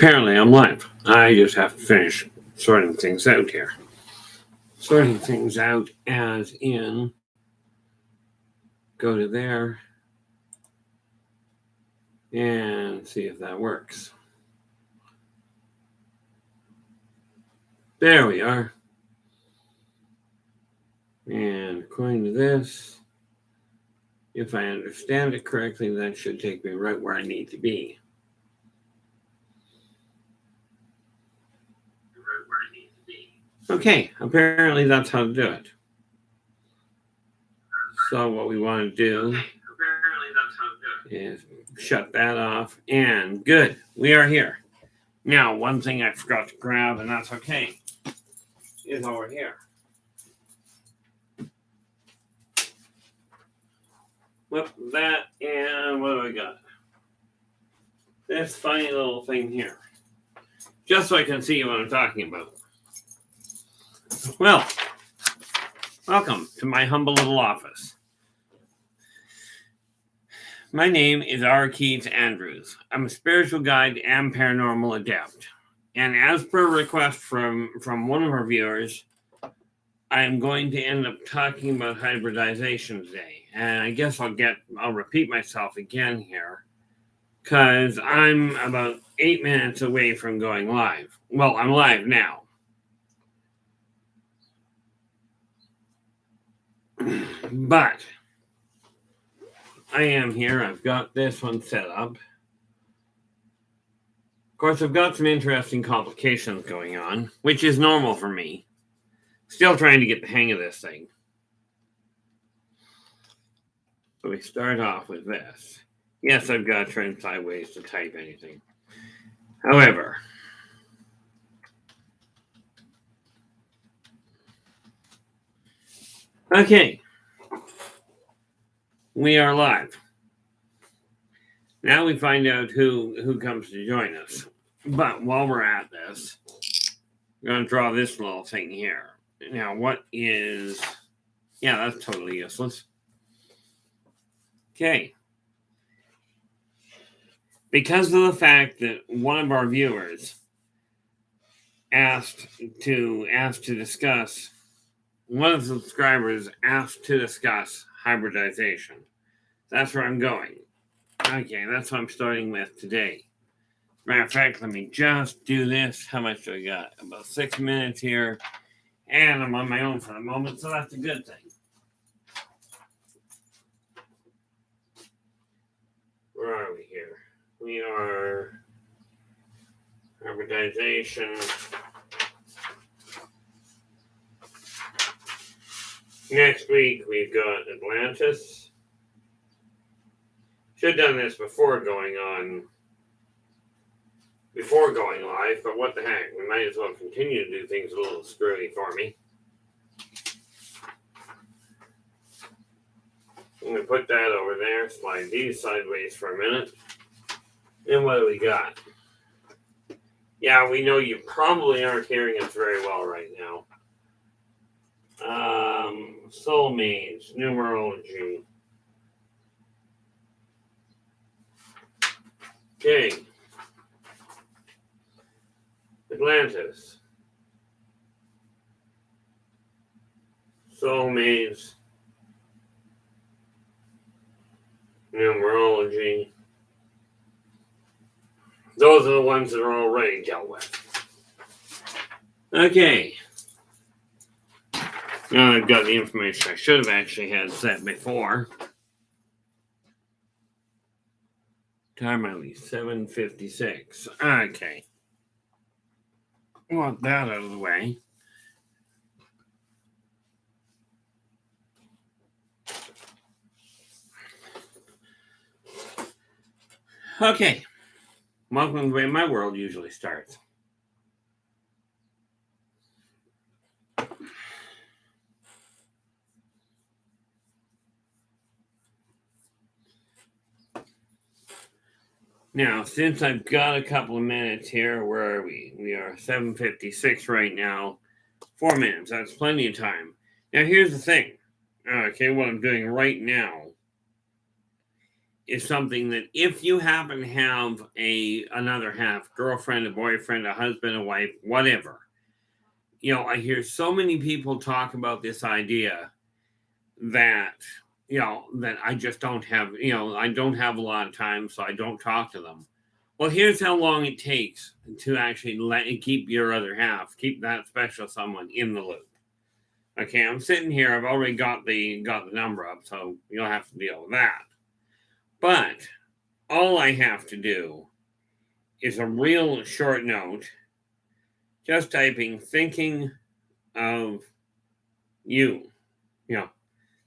Apparently I'm live. I just have to finish sorting things out here. Sorting things out as in, go to there and see if that works. There we are. And according to this, if I understand it correctly, that should take me right where I need to be. Okay, apparently that's how to do it. So what we want to do is shut that off, and good, we are here. Now, one thing I forgot to grab, and that's okay, is over here. Flip that, and what do I got? This funny little thing here. Just so I can see what I'm talking about. Well, welcome to my humble little office. My name is R. Keith Andrews. I'm a spiritual guide and paranormal adept. And as per request from one of our viewers, I'm going to end up talking about hybridization today. And I guess I'll repeat myself again here, because I'm about 8 minutes away from going live. Well, I'm live now. But I am here. I've got this one set up. Of course, I've got some interesting complications going on, which is normal for me. Still trying to get the hang of this thing. So we start off with this. Yes, I've got to turn sideways to type anything. However, okay, we are live. Now we find out who comes to join us. But while we're at this, we're going to draw this little thing here. Now, what is... Yeah, that's totally useless. Okay. Because of the fact that one of our viewers asked to discuss, one of the subscribers asked to discuss hybridization. That's where I'm going. Okay, that's what I'm starting with today. Matter of fact, let me just do this. How much do I got? About 6 minutes here. And I'm on my own for the moment, so that's a good thing. Where are we here? We are hybridization. Next week, we've got Atlantis. Should have done this before going live, but what the heck, we might as well continue to do things a little screwy for me. I'm going to put that over there, slide these sideways for a minute. And what do we got? Yeah, we know you probably aren't hearing us very well right now. Soulmates, numerology. Okay. Atlantis. Soulmates. Numerology. Those are the ones that are already dealt with. Okay. Now I've got the information I should have actually had set before. Time at least 7:56. Okay. Want that out of the way. Okay. Welcome to the way my world usually starts. Now, since I've got a couple of minutes here, where are we? We are 7:56 right now. 4 minutes. That's plenty of time. Now, here's the thing. Okay, what I'm doing right now is something that if you happen to have another half, girlfriend, a boyfriend, a husband, a wife, whatever, I hear so many people talk about this idea that, that I just don't have, I don't have a lot of time, so I don't talk to them. Well, here's how long it takes to actually keep your other half, keep that special someone in the loop. Okay, I'm sitting here. I've already got the number up, so you'll have to deal with that. But all I have to do is a real short note, just typing "thinking of you,"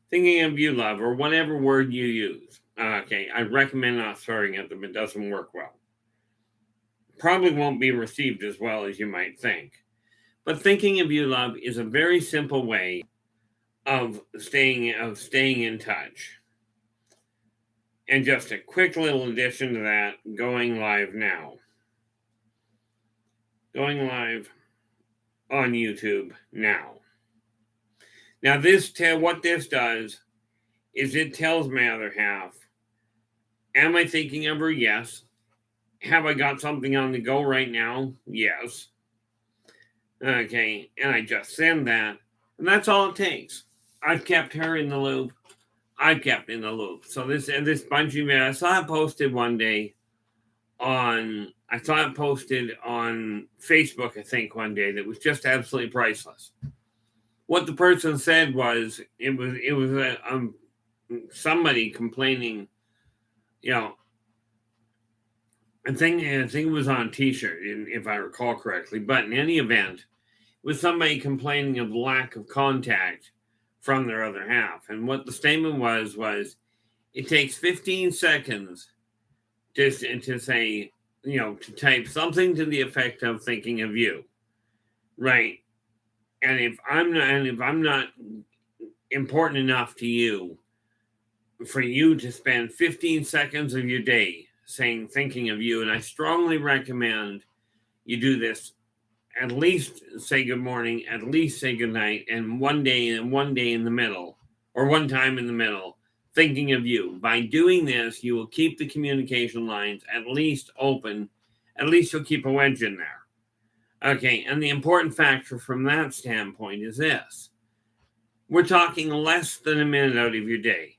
thinking of you, love, or whatever word you use. Okay, I recommend not throwing it, but it doesn't work well. Probably won't be received as well as you might think. But thinking of you, love, is a very simple way of staying in touch. And just a quick little addition to that, going live now. Going live on YouTube now. Now what this does is it tells my other half, am I thinking of her? Yes. Have I got something on the go right now? Yes. Okay, and I just send that, and that's all it takes. I've kept her in the loop. I've kept in the loop. So this bunching man, I saw it posted one day on Facebook, I think, one day, that was just absolutely priceless. What the person said was it was somebody complaining, I think it was on a t-shirt, if I recall correctly, but in any event, it was somebody complaining of lack of contact from their other half. And what the statement was it takes 15 seconds to say, to type something to the effect of thinking of you. Right. And if I'm not important enough to you for you to spend 15 seconds of your day saying thinking of you, and I strongly recommend you do this, at least say good morning, at least say good night, and one day in the middle, or one time in the middle, thinking of you. By doing this, you will keep the communication lines at least open. At least you'll keep a wedge in there. Okay, and the important factor from that standpoint is this. We're talking less than a minute out of your day.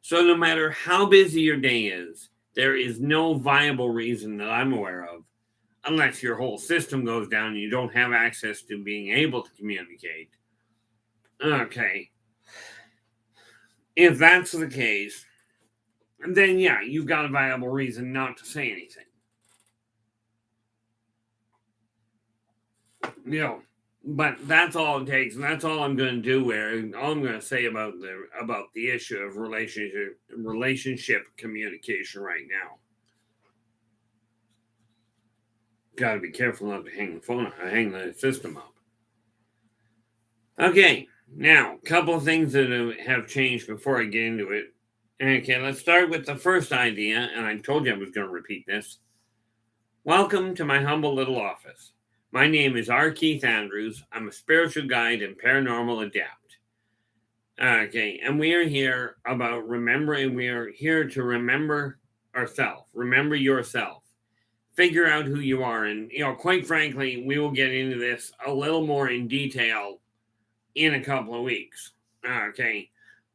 So no matter how busy your day is, there is no viable reason that I'm aware of, unless your whole system goes down and you don't have access to being able to communicate. Okay. If that's the case, then yeah, you've got a viable reason not to say anything. But that's all it takes, and that's all I'm going to do. All I'm going to say about the issue of relationship communication right now. Got to be careful not to hang the system up. Okay, now a couple of things that have changed before I get into it. Okay, let's start with the first idea, and I told you I was going to repeat this. Welcome to my humble little office. My name is R. Keith Andrews. I'm a spiritual guide and paranormal adept. Okay, and we are here about remembering. We are here to remember ourselves. Remember yourself. Figure out who you are. And, quite frankly, we will get into this a little more in detail in a couple of weeks. Okay,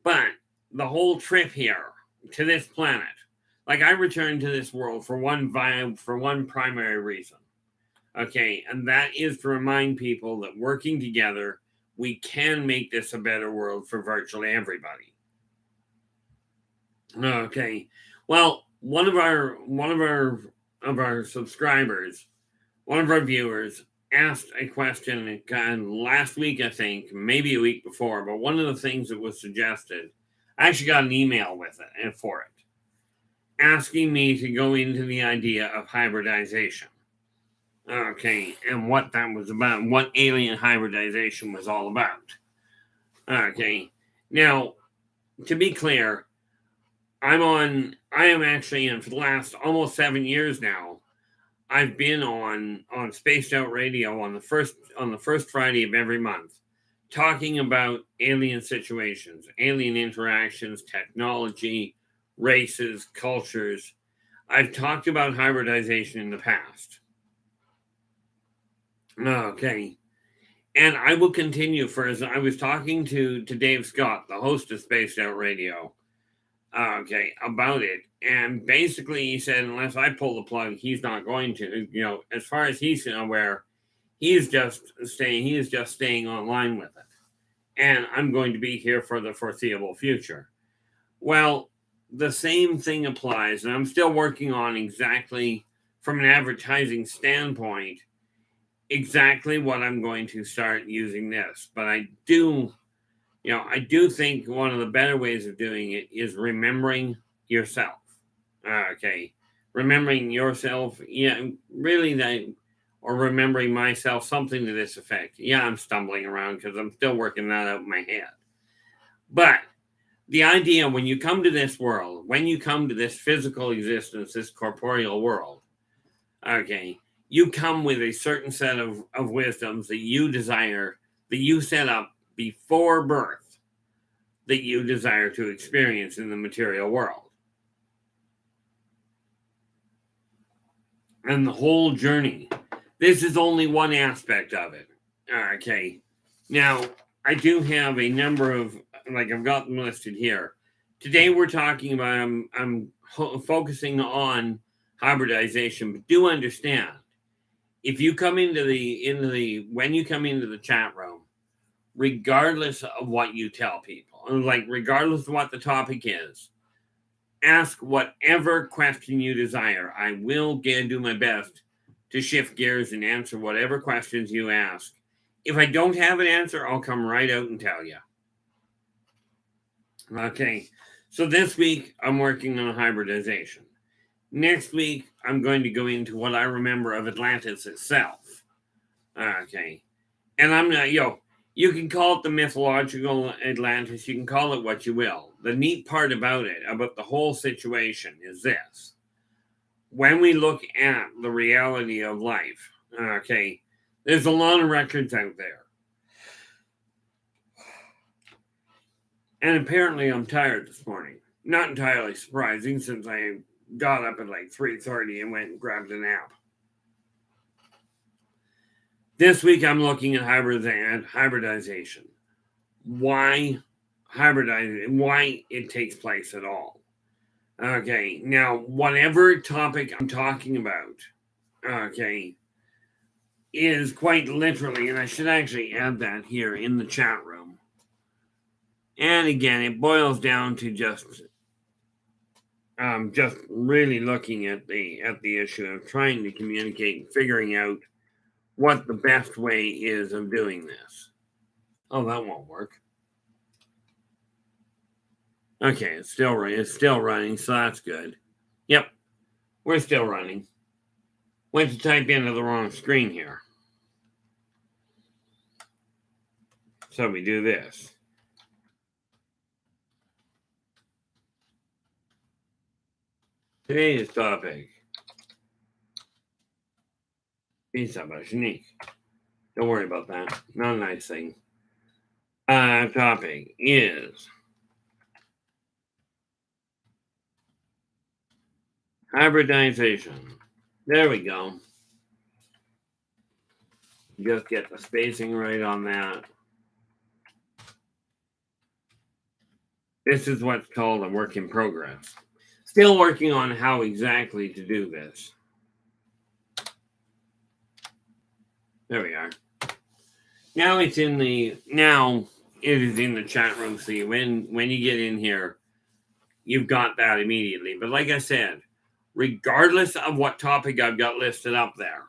but the whole trip here to this planet, like I returned to this world for one primary reason. Okay, and that is to remind people that working together, we can make this a better world for virtually everybody. Okay, well, one of our subscribers, one of our viewers, asked a question last week, I think, maybe a week before, but one of the things that was suggested, I actually got an email with it and for it, asking me to go into the idea of hybridization. Okay, and what that was about, what alien hybridization was all about. Okay, now, to be clear, I am actually, and for the last almost 7 years now, I've been on Spaced Out Radio on the first Friday of every month, talking about alien situations, alien interactions, technology, races, cultures. I've talked about hybridization in the past. Okay. And I will continue for as I was talking to Dave Scott, the host of Spaced Out Radio, about it. And basically he said, unless I pull the plug, he's not going to. As far as he's aware, he is just staying online with it. And I'm going to be here for the foreseeable future. Well, the same thing applies, and I'm still working on exactly from an advertising standpoint exactly what I'm going to start using this. But I do think one of the better ways of doing it is remembering yourself. Remembering yourself, really that, or remembering myself, something to this effect. Yeah, I'm stumbling around because I'm still working that out in my head. But the idea, when you come to this world, when you come to this physical existence, this corporeal world, you come with a certain set of wisdoms that you desire, that you set up before birth, that you desire to experience in the material world. And the whole journey, this is only one aspect of it. Now, I do have a number of, I've got them listed here. Today we're talking about, I'm focusing on hybridization, but do understand, if you come when you come into the chat room, regardless of what you tell people, regardless of what the topic is, ask whatever question you desire. I will do my best to shift gears and answer whatever questions you ask. If I don't have an answer, I'll come right out and tell you. Okay, so this week I'm working on hybridization. Next week, I'm going to go into what I remember of Atlantis itself. And I'm not, you can call it the mythological Atlantis, you can call it what you will. The neat part about it, about the whole situation, is this. When we look at the reality of life, there's a lot of records out there. And apparently I'm tired this morning. Not entirely surprising, since I got up at 3:30 and went and grabbed a nap. This week I'm looking at hybridization. Why hybridization? Why it takes place at all. Now whatever topic I'm talking about, is quite literally, and I should actually add that here in the chat room. And again, it boils down to just really looking at the issue of trying to communicate and figuring out what the best way is of doing this. Oh, that won't work. Okay, it's still running, so that's good. Yep, we're still running. Went to type into the wrong screen here. So we do this. Today's topic. Unique. Don't worry about that. Not a nice thing. Topic is hybridization. There we go. Just get the spacing right on that. This is what's called a work in progress. Still working on how exactly to do this. There we are. Now it is in the chat room. So when you get in here, you've got that immediately. But like I said, regardless of what topic I've got listed up there,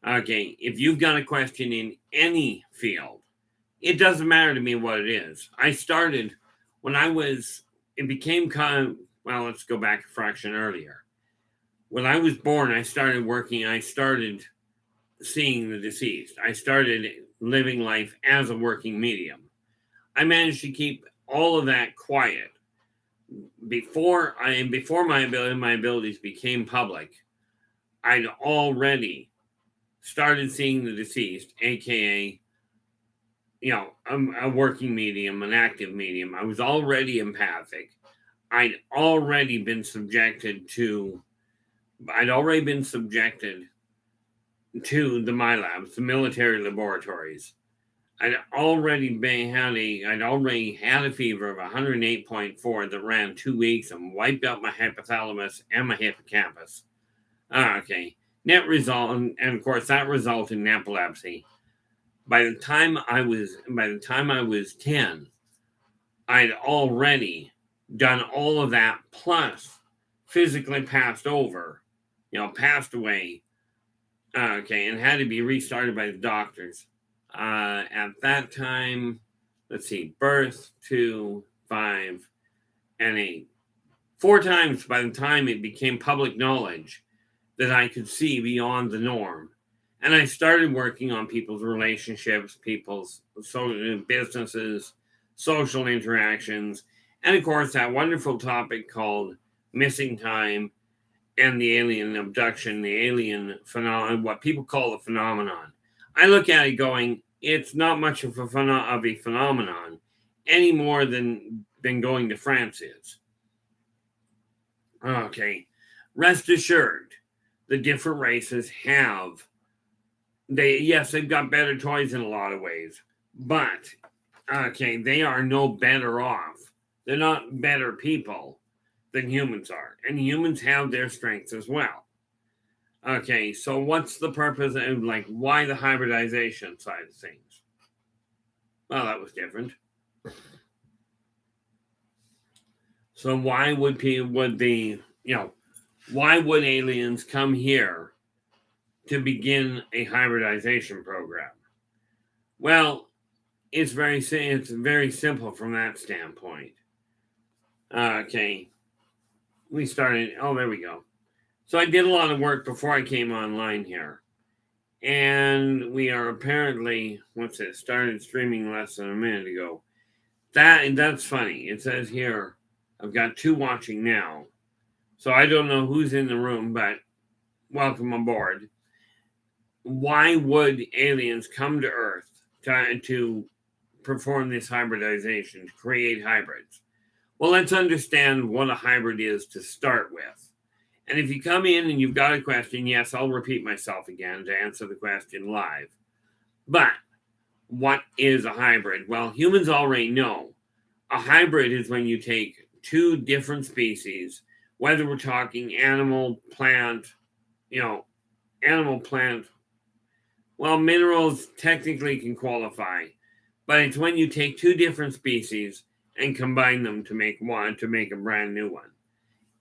if you've got a question in any field, it doesn't matter to me what it is. I started when it became let's go back a fraction earlier. When I was born, I started seeing the deceased. I started living life as a working medium. I managed to keep all of that quiet. Before my abilities became public, I'd already started seeing the deceased, aka, I'm a working medium, an active medium. I was already empathic. I'd already been subjected to the my labs, the military laboratories. I'd already had a fever of 108.4 that ran 2 weeks and wiped out my hypothalamus and my hippocampus. Okay. Net result, and of course that resulted in epilepsy. By the time I was 10, I'd already done all of that, plus physically passed away, and had to be restarted by the doctors. At that time, let's see, birth, 2, 5, and 8. 4 times by the time it became public knowledge that I could see beyond the norm. And I started working on people's relationships, people's businesses, social interactions, and of course, that wonderful topic called missing time and the alien abduction, the alien phenomenon, what people call the phenomenon. I look at it going, it's not much of a phenomenon any more than going to France is. Okay, rest assured, the different races they've got better toys in a lot of ways, but they are no better off. They're not better people than humans are, and humans have their strengths as well. Okay, so what's the purpose of, why the hybridization side of things? Well, that was different. So why would aliens come here to begin a hybridization program? Well, it's very simple from that standpoint. Okay, we started. Oh, there we go. So I did a lot of work before I came online here, and we are apparently started streaming less than a minute ago. That's funny. It says here I've got 2 watching now, so I don't know who's in the room, but welcome aboard. Why would aliens come to Earth to perform this hybridization, to create hybrids? Well, let's understand what a hybrid is to start with. And if you come in and you've got a question, yes, I'll repeat myself again to answer the question live. But what is a hybrid? Well, humans already know. A hybrid is when you take 2 different species, whether we're talking animal, plant. Well, minerals technically can qualify, but it's when you take 2 different species and combine them to make a brand new one.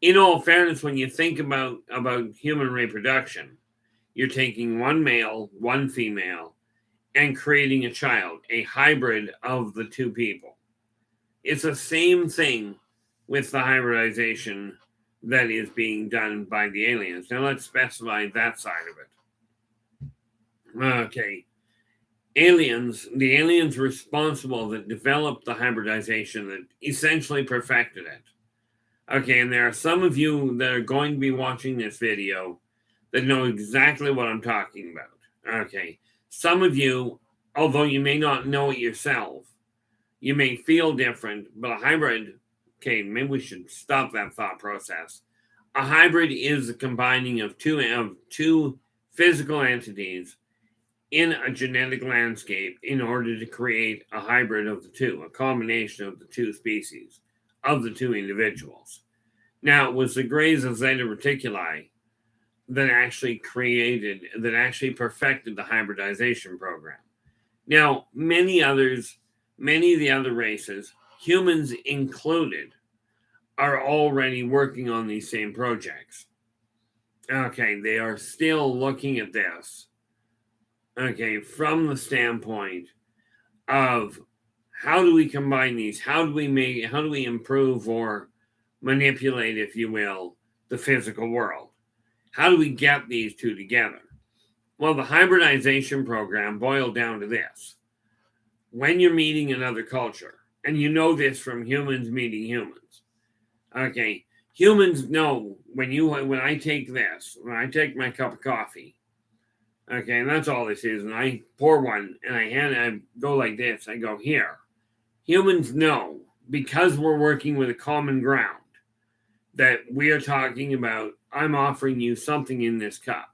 In all fairness, when you think about human reproduction, you're taking 1 male, 1 female, and creating a child, a hybrid of the 2 people. It's the same thing with the hybridization that is being done by the aliens. Now let's specify that side of it. Okay. The aliens responsible that developed the hybridization, that essentially perfected it. Okay, and there are some of you that are going to be watching this video that know exactly what I'm talking about. Okay, some of you, although you may not know it yourself, you may feel different, but a hybrid, okay, maybe we should stop that thought process. A hybrid is the combining of two physical entities in a genetic landscape in order to create a hybrid of the 2, a combination of the 2 species, of the 2 individuals. Now, it was the Greys of Zeta Reticuli that actually perfected the hybridization program. Now, many of the other races, humans included, are already working on these same projects. Okay, they are still looking at this, okay, from the standpoint of how do we combine these? How do we improve or manipulate, if you will, the physical world? How do we get these 2 together? Well, the hybridization program boiled down to this. When you're meeting another culture, and you know this from humans meeting humans, okay, humans know when I take my cup of coffee, okay, and that's all this is, and I pour one, and I go like this, I go here. Humans know, because we're working with a common ground, that we are talking about, I'm offering you something in this cup.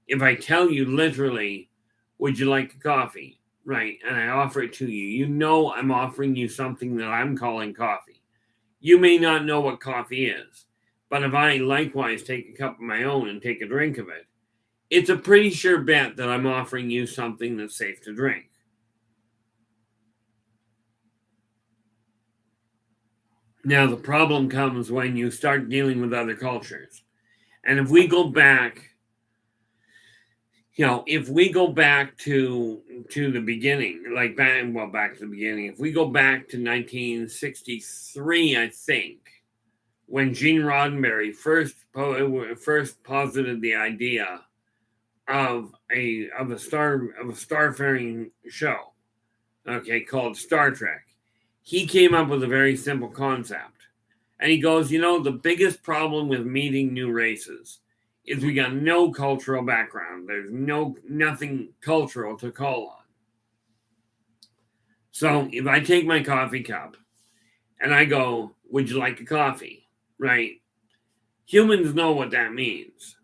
If I tell you literally, would you like a coffee? Right, and I offer it to you. You know I'm offering you something that I'm calling coffee. You may not know what coffee is, but if I likewise take a cup of my own and take a drink of it, it's a pretty sure bet that I'm offering you something that's safe to drink. Now, the problem comes when you start dealing with other cultures. And if we go back, if we go back to the beginning, back to the beginning, if we go back to 1963, I think, when Gene Roddenberry first posited the idea of a starfaring show, called Star Trek, he came up with a very simple concept. And he goes, the biggest problem with meeting new races is we got no cultural background. There's nothing cultural to call on. So if I take my coffee cup and I go, would you like a coffee? Right? Humans know what that means.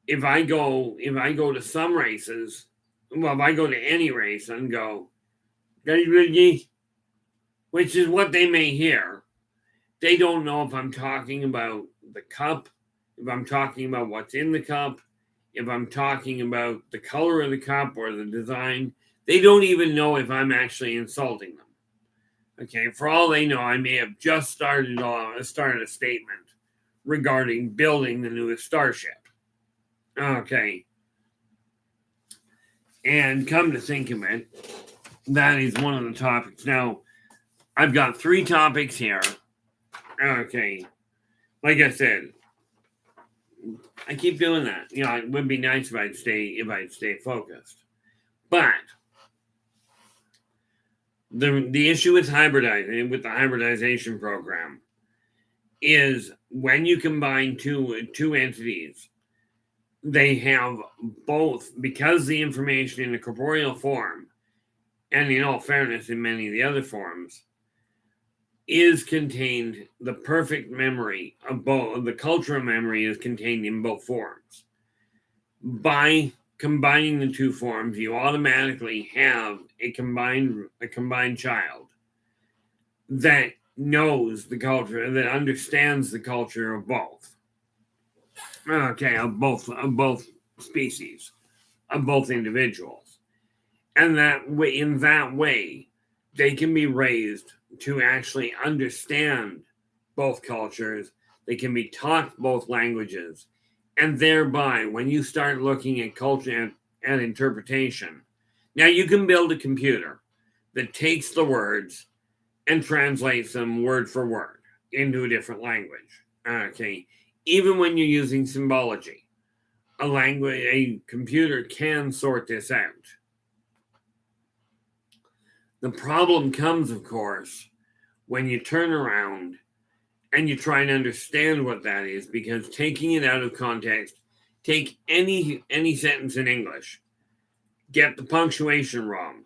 If I go to some races, if I go to any race and go, which is what they may hear, they don't know if I'm talking about the cup, if I'm talking about what's in the cup, if I'm talking about the color of the cup or the design. They don't even know if I'm actually insulting them. Okay, for all they know, I may have just started a statement regarding building the newest starship. Okay. And come to think of it, that is one of the topics. Now, I've got 3 topics here. Okay. Like I said, I keep doing that. It would be nice if I'd stay focused. But the issue with the hybridization program is when you combine two entities, they have both, because the information in the corporeal form, and in all fairness in many of the other forms, is contained, the perfect memory of both, the cultural memory is contained in both forms. By combining the 2 forms, you automatically have a combined child that knows the culture, that understands the culture of both. Okay, of both species, of both individuals. And in that way, they can be raised to actually understand both cultures. They can be taught both languages. And thereby, when you start looking at culture and interpretation, now you can build a computer that takes the words and translates them word for word into a different language. Okay. Even when you're using symbology, a computer can sort this out. The problem comes, of course, when you turn around and you try and understand what that is, because taking it out of context, take any sentence in English, get the punctuation wrong,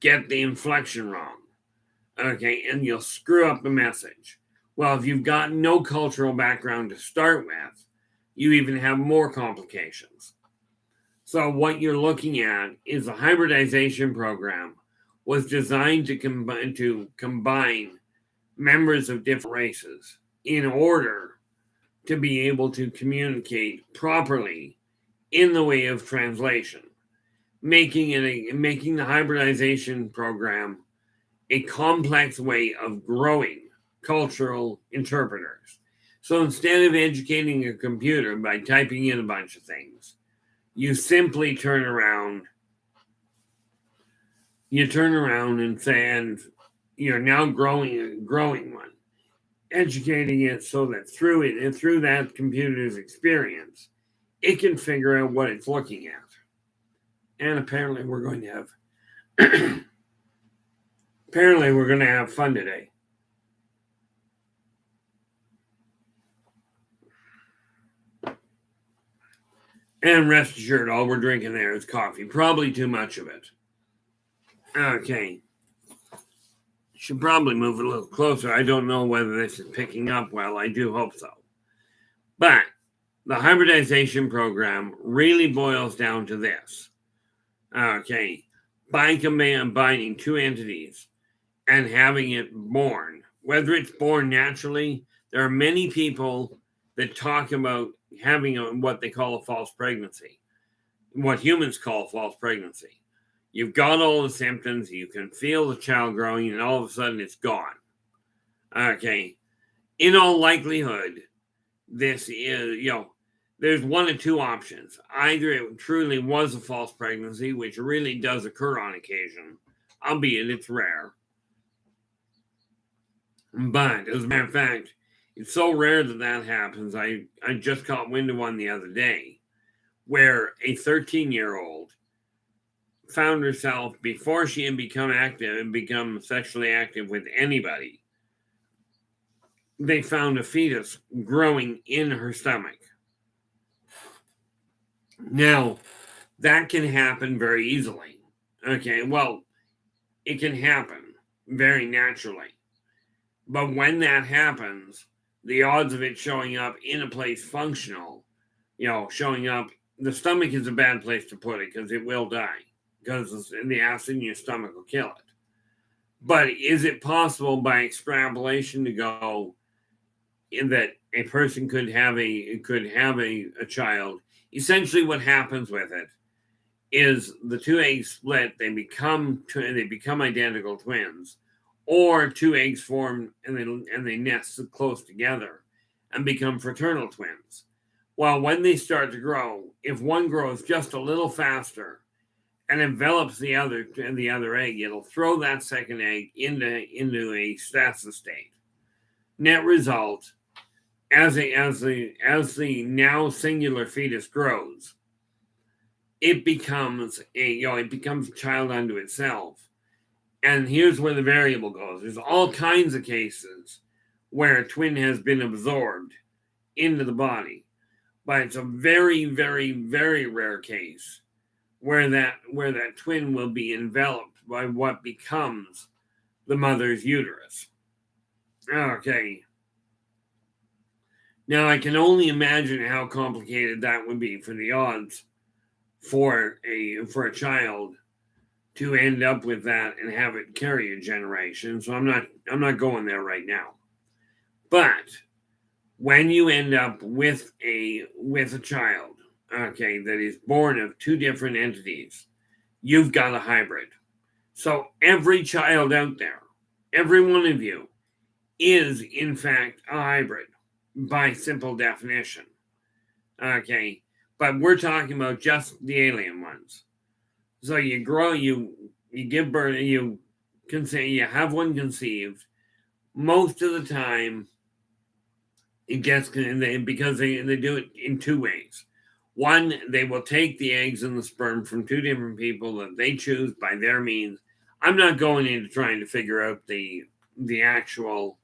get the inflection wrong, okay, and you'll screw up the message. Well, if you've got no cultural background to start with, you even have more complications. So what you're looking at is a hybridization program was designed to combine members of different races in order to be able to communicate properly in the way of translation, making the hybridization program a complex way of growing cultural interpreters. So instead of educating a computer by typing in a bunch of things, you simply turn around and say, and you're now growing one, educating it so that through that computer's experience, it can figure out what it's looking at. And apparently we're going to have fun today. And rest assured, all we're drinking there is coffee. Probably too much of it. Okay. Should probably move a little closer. I don't know whether this is picking up well. I do hope so. But the hybridization program really boils down to this. Okay, by combining two entities and having it born, whether it's born naturally, there are many people that talk about having what they call a false pregnancy, what humans call false pregnancy. You've got all the symptoms, you can feel the child growing, and all of a sudden it's gone. Okay, in all likelihood, this is, there's one of two options. Either it truly was a false pregnancy, which really does occur on occasion, albeit it's rare. But as a matter of fact, it's so rare that happens. I just caught wind of one the other day where a 13-year-old found herself, before she had become sexually active with anybody, they found a fetus growing in her stomach. Now, that can happen very easily. Okay, well, it can happen very naturally. But when that happens, the odds of it showing up in a place functional, showing up, the stomach is a bad place to put it because it will die, because the acid in your stomach will kill it. But is it possible by extrapolation to go in that a person could have a child? Essentially, what happens with it is the two eggs split, they become identical twins, or two eggs form and they nest close together and become fraternal twins. Well, when they start to grow, if one grows just a little faster and envelops the other egg, it'll throw that second egg into a stasis state. Net result, as the now singular fetus grows, it becomes a child unto itself. And here's where the variable goes. There's all kinds of cases where a twin has been absorbed into the body, but it's a very, very, very rare case where that twin will be enveloped by what becomes the mother's uterus. Okay. Now I can only imagine how complicated that would be for the odds for a child to end up with that and have it carry a generation. So I'm not going there right now. But when you end up with a child, okay, that is born of two different entities, you've got a hybrid. So every child out there, every one of you, is in fact a hybrid by simple definition. Okay, but we're talking about just the alien ones. So you grow, you give birth, you have one conceived. Most of the time, it gets, because they do it in two ways. One, they will take the eggs and the sperm from two different people that they choose by their means. I'm not going into trying to figure out the actual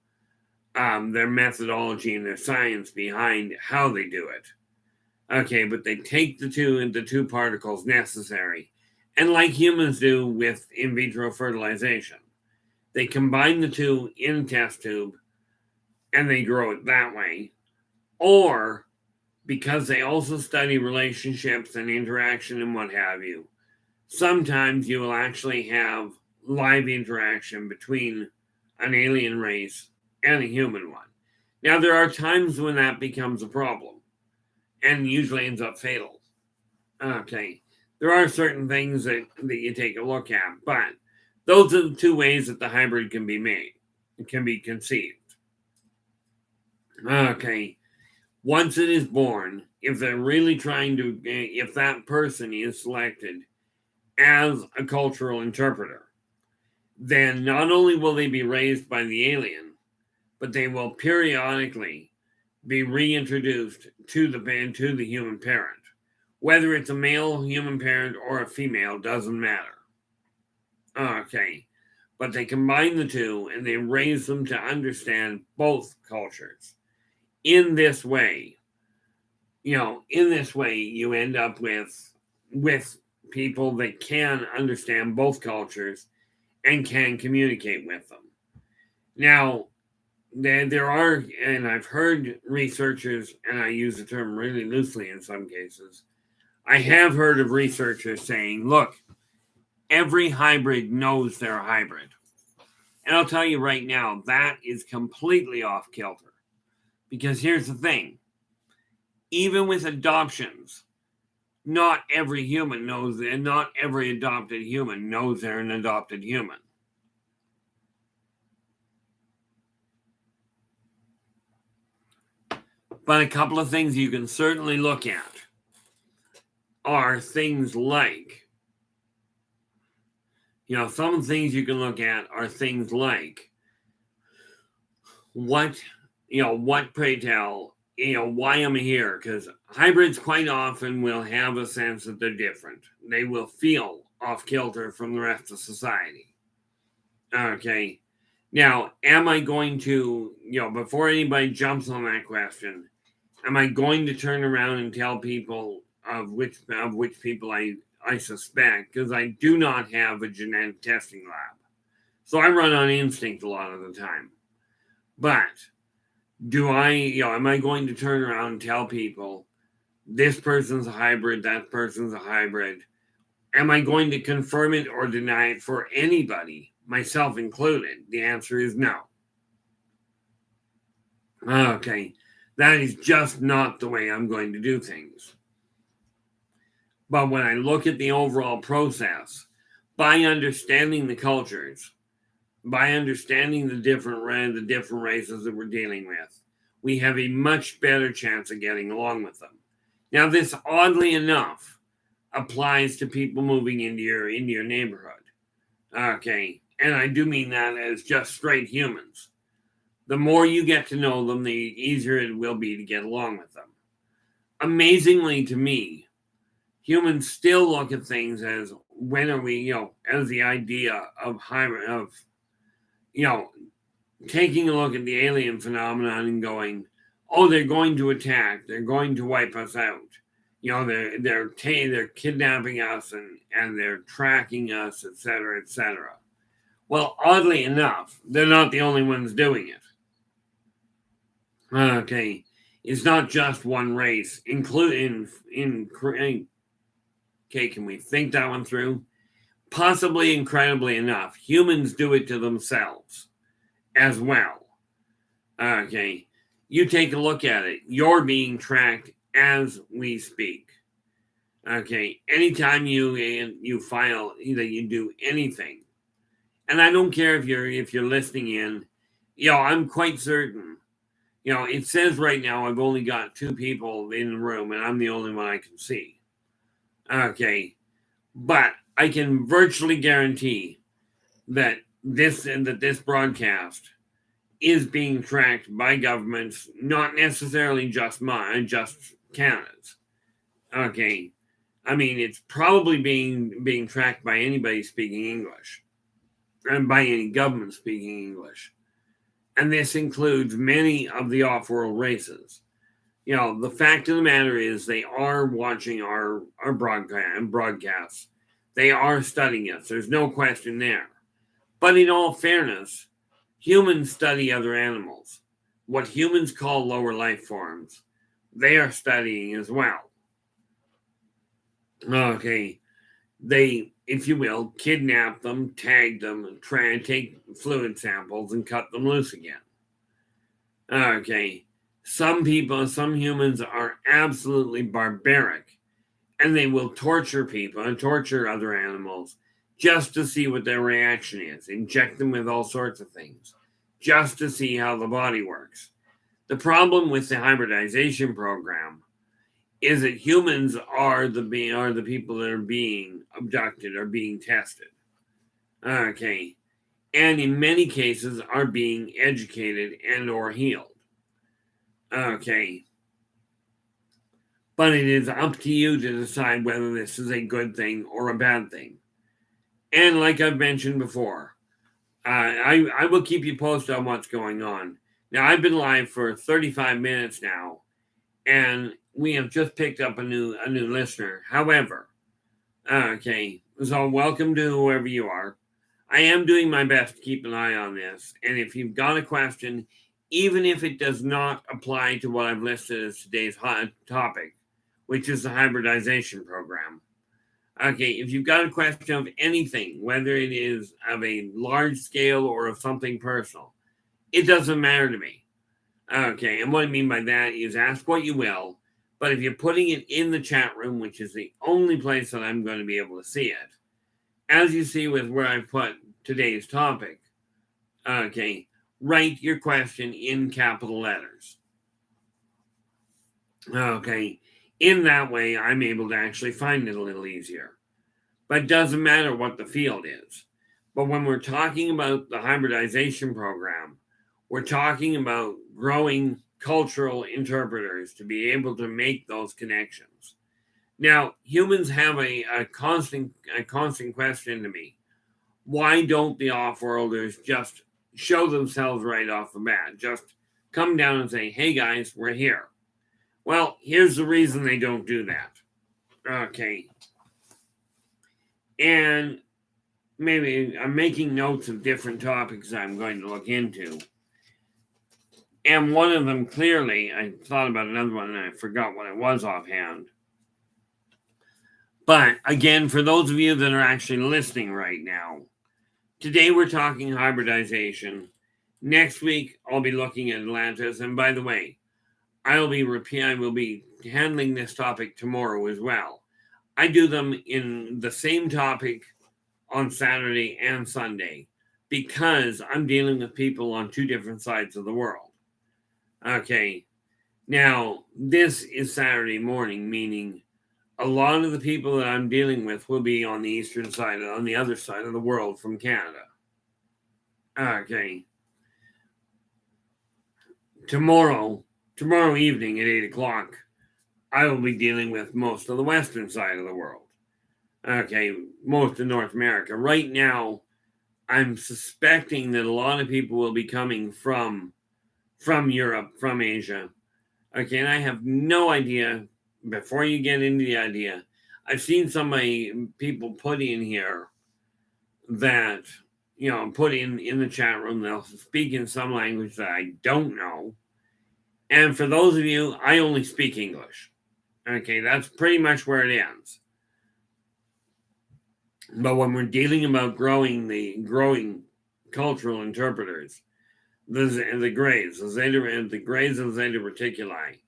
their methodology and their science behind how they do it. Okay, but they take the two particles necessary, and like humans do with in vitro fertilization, they combine the two in a test tube and they grow it that way. Or because they also study relationships and interaction and what have you, sometimes you will actually have live interaction between an alien race and a human one. Now, there are times when that becomes a problem and usually ends up fatal. Okay. There are certain things that you take a look at, but those are the two ways that the hybrid can be made. It can be conceived. Okay. Once it is born, if they're really if that person is selected as a cultural interpreter, then not only will they be raised by the alien, but they will periodically be reintroduced to the human parent. Whether it's a male human parent or a female doesn't matter. Okay. But they combine the two and they raise them to understand both cultures. In this way, you end up with people that can understand both cultures and can communicate with them. Now, there are, and I've heard researchers, and I use the term really loosely in some cases, I have heard of researchers saying, look, every hybrid knows they're a hybrid. And I'll tell you right now, that is completely off kilter. Because here's the thing, even with adoptions, not every human knows, and not every adopted human knows they're an adopted human. But a couple of things you can certainly look at are things like, some things you can look at are things like what pray tell, why I'm here. Because hybrids quite often will have a sense that they're different. They will feel off kilter from the rest of society. Okay. Now, am I going to, before anybody jumps on that question, am I going to turn around and tell people of which people I suspect? Because I do not have a genetic testing lab. So I run on instinct a lot of the time. But am I going to turn around and tell people this person's a hybrid, that person's a hybrid? Am I going to confirm it or deny it for anybody, myself included? The answer is no. Okay, that is just not the way I'm going to do things. But when I look at the overall process, by understanding the cultures, by understanding the different races that we're dealing with, we have a much better chance of getting along with them. Now, this oddly enough applies to people moving into your neighborhood. Okay, and I do mean that as just straight humans. The more you get to know them, the easier it will be to get along with them. Amazingly to me, humans still look at things as when are we, as the idea of taking a look at the alien phenomenon and going, oh, they're going to attack, they're going to wipe us out. They're kidnapping us and they're tracking us, etc., etc. Well, oddly enough, they're not the only ones doing it. Okay, it's not just one race, including okay, can we think that one through? Possibly, incredibly enough, humans do it to themselves as well. Okay, you take a look at it. You're being tracked as we speak. Okay, anytime you file, either you do anything, and I don't care if you're listening in. I'm quite certain. It says right now I've only got 2 people in the room, and I'm the only one I can see. Okay, but I can virtually guarantee that this broadcast is being tracked by governments, not necessarily just Canada's. Okay, I mean it's probably being tracked by anybody speaking English, and by any government speaking English, and this includes many of the off-world races. The fact of the matter is they are watching our broadcasts. They are studying us. There's no question there. But in all fairness, humans study other animals. What humans call lower life forms, they are studying as well. Okay. They, if you will, kidnap them, tag them, and try and take fluid samples and cut them loose again. Okay. Some humans are absolutely barbaric, and they will torture people and torture other animals just to see what their reaction is, inject them with all sorts of things, just to see how the body works. The problem with the hybridization program is that humans are the people that are being abducted or being tested. Okay. And in many cases are being educated and or healed. Okay. But it is up to you to decide whether this is a good thing or a bad thing. And like I've mentioned before, I will keep you posted on what's going on. Now, I've been live for 35 minutes now, and we have just picked up a new listener. However, okay, so welcome to whoever you are. I am doing my best to keep an eye on this. And if you've got a question, even if it does not apply to what I've listed as today's hot topic, which is the hybridization program. Okay, if you've got a question of anything, whether it is of a large scale or of something personal, it doesn't matter to me. Okay, and what I mean by that is ask what you will, but if you're putting it in the chat room, which is the only place that I'm going to be able to see it, as you see with where I put today's topic, okay, write your question in capital letters. Okay, in that way, I'm able to actually find it a little easier. But it doesn't matter what the field is. But when we're talking about the hybridization program, we're talking about growing cultural interpreters to be able to make those connections. Now, humans have a constant question to me. Why don't the off-worlders just show themselves right off the bat? Just come down and say, hey guys, we're here. Well, here's the reason they don't do that. Okay. And maybe I'm making notes of different topics I'm going to look into. And one of them, clearly, I thought about another one and I forgot what it was offhand. But again, for those of you that are actually listening right now, today we're talking hybridization. Next week, I'll be looking at Atlantis. And by the way, I will be handling this topic tomorrow as well. I do them in the same topic on Saturday and Sunday because I'm dealing with people on two different sides of the world. Okay, now this is Saturday morning, meaning a lot of the people that I'm dealing with will be on the eastern side, on the other side of the world from Canada. Okay, tomorrow evening at 8 o'clock, I will be dealing with most of the western side of the world. Okay, most of North America. Right now, I'm suspecting that a lot of people will be coming from Europe, from Asia. Okay, and I have no idea, before you get into the idea, I've seen people put in here that, put in the chat room, they'll speak in some language that I don't know. And for those of you, I only speak English. Okay, that's pretty much where it ends. But when we're dealing about growing cultural interpreters, the Greys, the Greys of Zeta Reticuli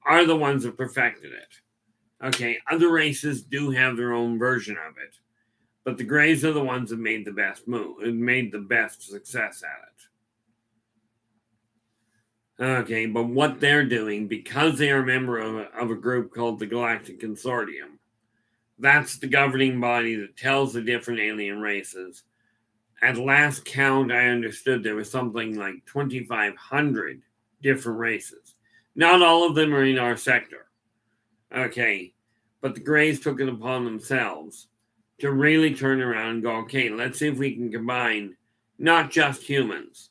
are the ones that perfected it. Okay, other races do have their own version of it, but the Greys are the ones that made the best move and made the best success at it. Okay, but what they're doing, because they are a member of a group called the Galactic Consortium, that's the governing body that tells the different alien races. At last count, I understood there was something like 2,500 different races. Not all of them are in our sector. Okay, but the Greys took it upon themselves to really turn around and go, okay, let's see if we can combine not just humans.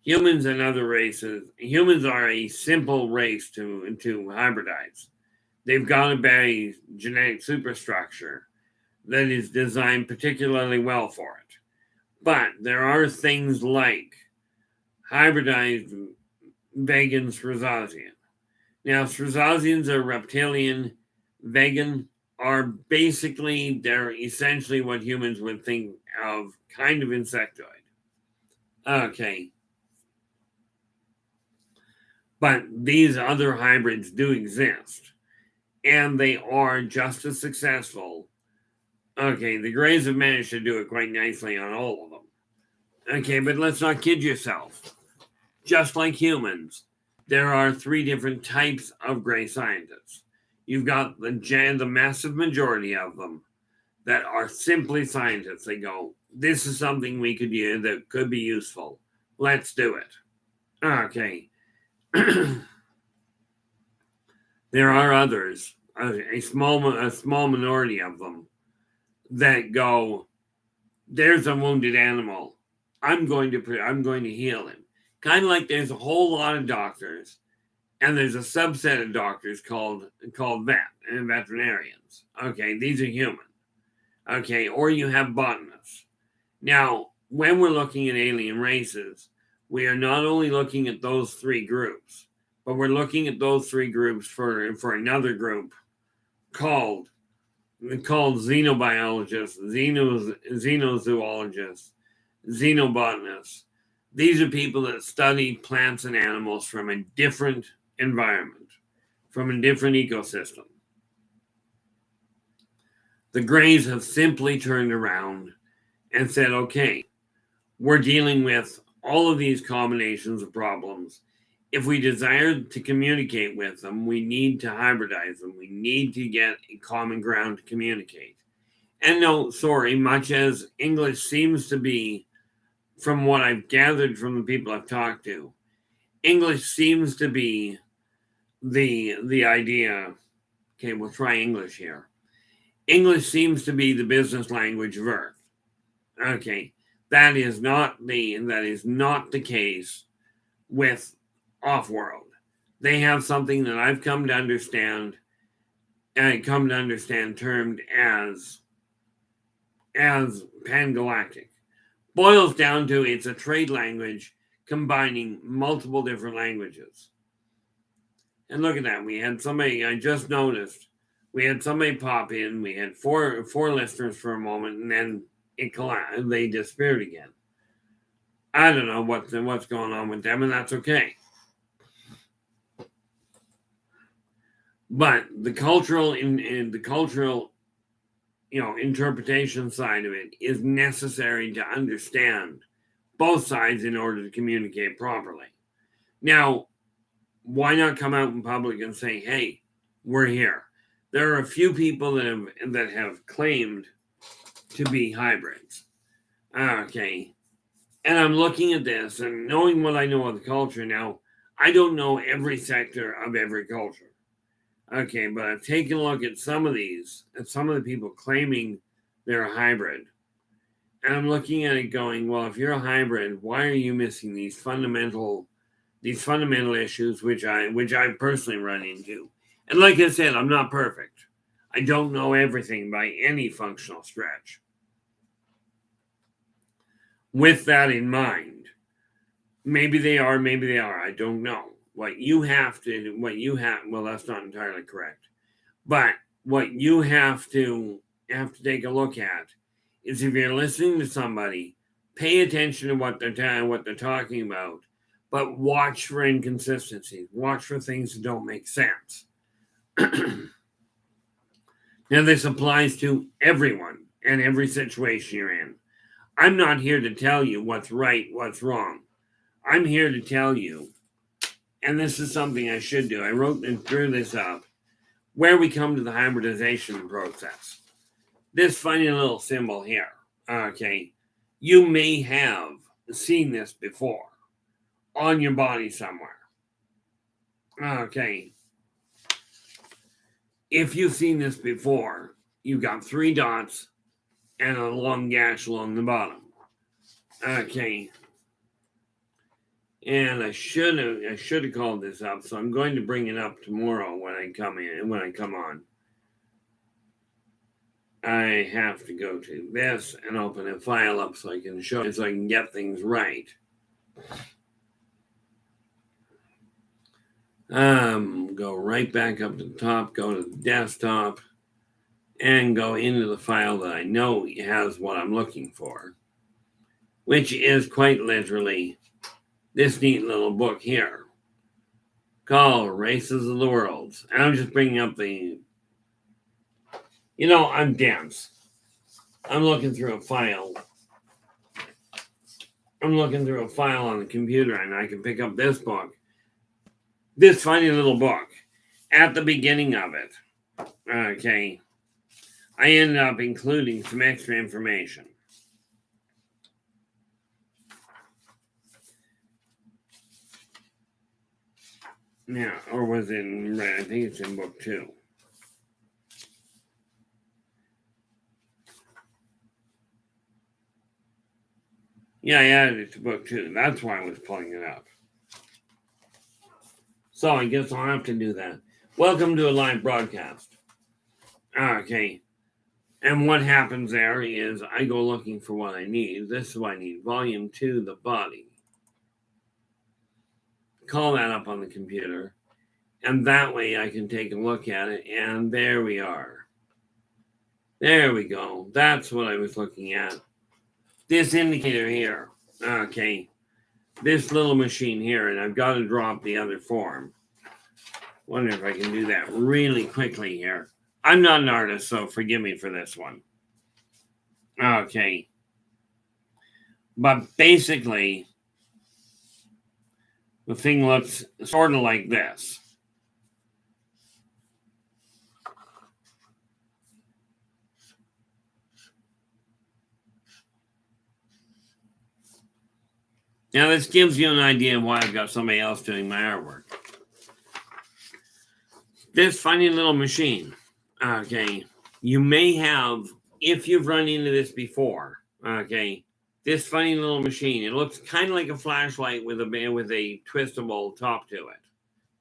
Humans and other races. Humans are a simple race to hybridize. They've got a very genetic superstructure that is designed particularly well for it. But there are things like hybridized vegan Srazazian. Now, Srazazians are reptilian. Vegan are they're essentially what humans would think of, kind of insectoid. Okay. But these other hybrids do exist. And they are just as successful. Okay, the Greys have managed to do it quite nicely on all of them. Okay, but let's not kid yourself. Just like humans, there are three different types of Grey scientists. You've got the massive majority of them that are simply scientists. They go, this is something we could use that could be useful. Let's do it. Okay. There are others, a small minority of them, that go, there's a wounded animal. I'm going to heal him. Kind of like there's a whole lot of doctors, and there's a subset of doctors called veterinarians. Okay, these are human. Okay, or you have botanists. Now, when we're looking at alien races, we are not only looking at those three groups, but we're looking at those three groups for another group called xenobiologists, xenozoologists, xenobotanists. These are people that study plants and animals from a different environment, from a different ecosystem. The Greys have simply turned around and said, okay, we're dealing with all of these combinations of problems. If we desire to communicate with them, we need to hybridize them. We need to get a common ground to communicate. And no, sorry, much as English seems to be, from what I've gathered from the people I've talked to, English seems to be the idea. Okay, we'll try English here. English seems to be the business language of Earth. Okay, that is not the case with Off-World. They have something that I've come to understand termed as pangalactic. Boils down to it's a trade language combining multiple different languages. And look at that. We had somebody, I just noticed, we had somebody pop in. We had four listeners for a moment, and then it collapsed. They disappeared again. I don't know what's going on with them, and that's okay. But the cultural interpretation side of it is necessary to understand both sides in order to communicate properly. Now, why not come out in public and say, hey, we're here? There are a few people that have claimed to be hybrids. Okay. And I'm looking at this and knowing what I know of the culture now, I don't know every sector of every culture. Okay, but I've taken a look at some of these, and some of the people claiming they're a hybrid. And I'm looking at it going, well, if you're a hybrid, why are you missing these fundamental issues which I personally run into? And like I said, I'm not perfect. I don't know everything by any functional stretch. With that in mind, maybe they are, I don't know. Well, that's not entirely correct. But what you have to take a look at is if you're listening to somebody, pay attention to what they're talking about, but watch for inconsistencies. Watch for things that don't make sense. Now, this applies to everyone and every situation you're in. I'm not here to tell you what's right, what's wrong. I'm here to tell you, and this is something I should do. I wrote and drew this up, where we come to the hybridization process. This funny little symbol here, okay, you may have seen this before on your body somewhere. Okay. If you've seen this before, you've got 3 dots and a long gash along the bottom. Okay. And I should have called this up, so I'm going to bring it up tomorrow when I come on. I have to go to this and open a file up so I can show it, so I can get things right. Go right back up to the top, go to the desktop, and go into the file that I know has what I'm looking for, which is quite literally this neat little book here called Races of the World. And I'm just bringing up I'm dense. I'm looking through a file. I'm looking through a file on the computer, and I can pick up this book. This funny little book. At the beginning of it, okay, I ended up including some extra information. Yeah, or was it in red? I think it's in book 2. Yeah, I added it to book 2. That's why I was pulling it up. So I guess I'll have to do that. Welcome to a live broadcast. Okay. And what happens there is I go looking for what I need. This is what I need. Volume 2, the body. Call that up on the computer. And that way I can take a look at it. And there we are. There we go. That's what I was looking at. This indicator here. Okay. This little machine here. And I've got to drop the other form. Wonder if I can do that really quickly here. I'm not an artist, so forgive me for this one. Okay. But basically, the thing looks sort of like this. Now, this gives you an idea of why I've got somebody else doing my artwork. This funny little machine, okay, you may have, if you've run into this before, okay, this funny little machine, it looks kind of like a flashlight with a twistable top to it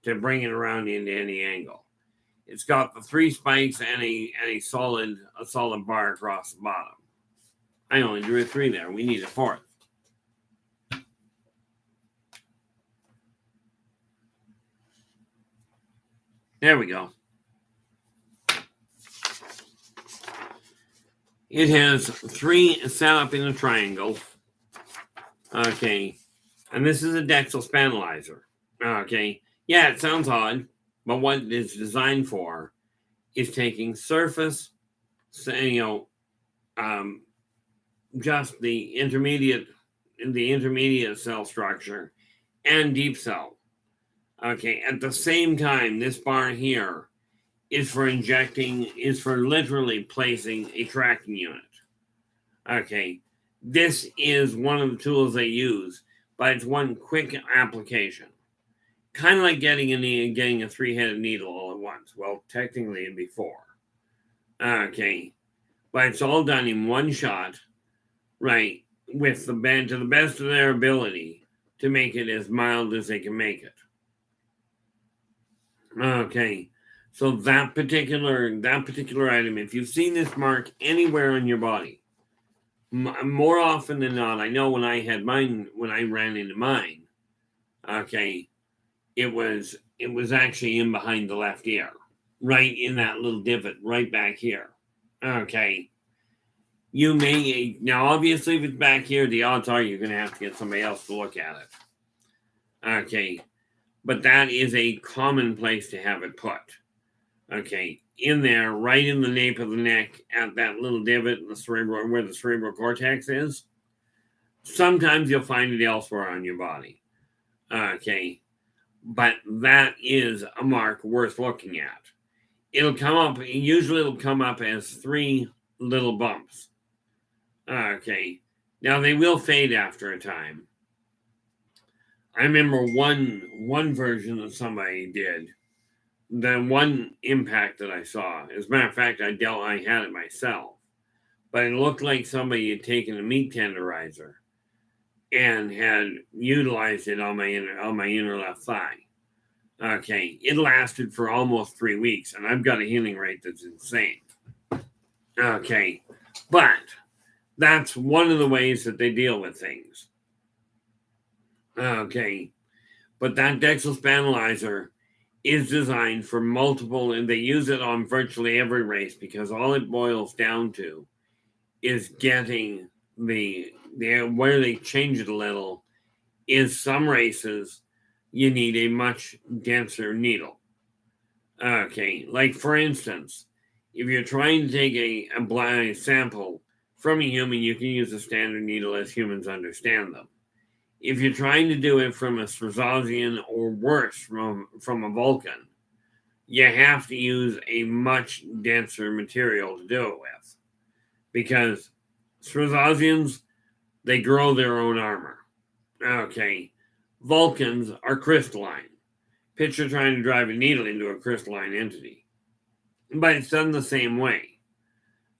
to bring it around into any angle. It's got the 3 spikes and a solid bar across the bottom. I only drew a 3 there. We need a 4th. There we go. It has 3 set up in a triangle. Okay. And this is a Dexel spanalizer. Okay. Yeah, it sounds odd, but what it's designed for is taking surface, just the intermediate cell structure and deep cell. Okay, at the same time, this bar here is for literally placing a tracking unit. Okay, this is one of the tools they use, but it's one quick application. Kind of like getting a 3-headed needle all at once. Well, technically it'd be 4. Okay, but it's all done in one shot, right, with the band to the best of their ability to make it as mild as they can make it. Okay, so that particular item, if you've seen this mark anywhere on your body, more often than not, I know when I ran into mine, okay, it was actually in behind the left ear, right in that little divot right back here. Okay, you may now obviously if it's back here, the odds are you're going to have to get somebody else to look at it. Okay. But that is a common place to have it put. Okay, in there, right in the nape of the neck, at that little divot in the where the cerebral cortex is. Sometimes you'll find it elsewhere on your body. Okay, but that is a mark worth looking at. Usually it'll come up as 3 little bumps. Okay, now they will fade after a time. I remember one version that somebody did. The one impact that I saw, as a matter of fact, I had it myself, but it looked like somebody had taken a meat tenderizer and had utilized it on my inner left thigh. Okay, it lasted for almost 3 weeks, and I've got a healing rate that's insane. Okay, but that's one of the ways that they deal with things. Okay, but that Dexel spanalizer is designed for multiple, and they use it on virtually every race because all it boils down to is getting where they change it a little is some races you need a much denser needle. Okay, like for instance, if you're trying to take a sample from a human, you can use a standard needle as humans understand them. If you're trying to do it from a Strazazian or worse from a Vulcan, you have to use a much denser material to do it with. Because Strazazians, they grow their own armor. Okay. Vulcans are crystalline. Picture trying to drive a needle into a crystalline entity. But it's done the same way.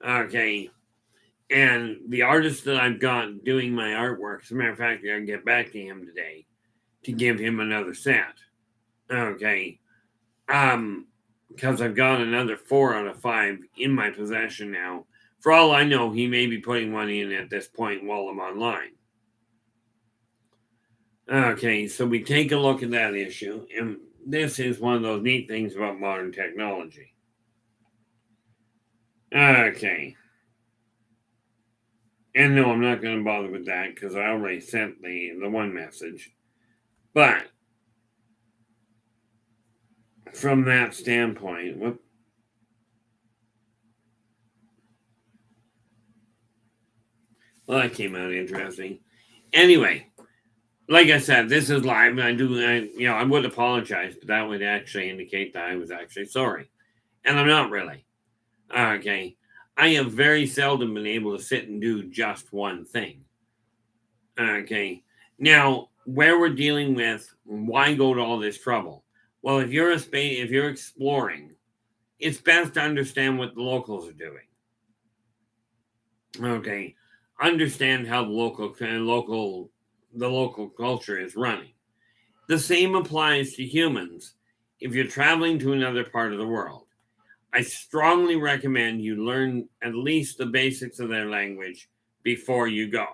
Okay. And the artist that I've got doing my artwork, as a matter of fact, I can get back to him today to give him another set. Okay. Because I've got another 4 out of 5 in my possession now For all I know, he may be putting one in at this point while I'm online. Okay, so we take a look at that issue, and this is one of those neat things about modern technology. Okay. And no, I'm not going to bother with that because I already sent the one message. But from that standpoint, well, that came out interesting. Anyway, like I said, this is live, and I would apologize, but that would actually indicate that I was actually sorry. And I'm not really. Okay. I have very seldom been able to sit and do just one thing. Okay. Now, where we're dealing with why go to all this trouble? Well, if you're exploring, it's best to understand what the locals are doing. Okay. Understand how the local culture is running. The same applies to humans if you're traveling to another part of the world. I strongly recommend you learn at least the basics of their language before you go.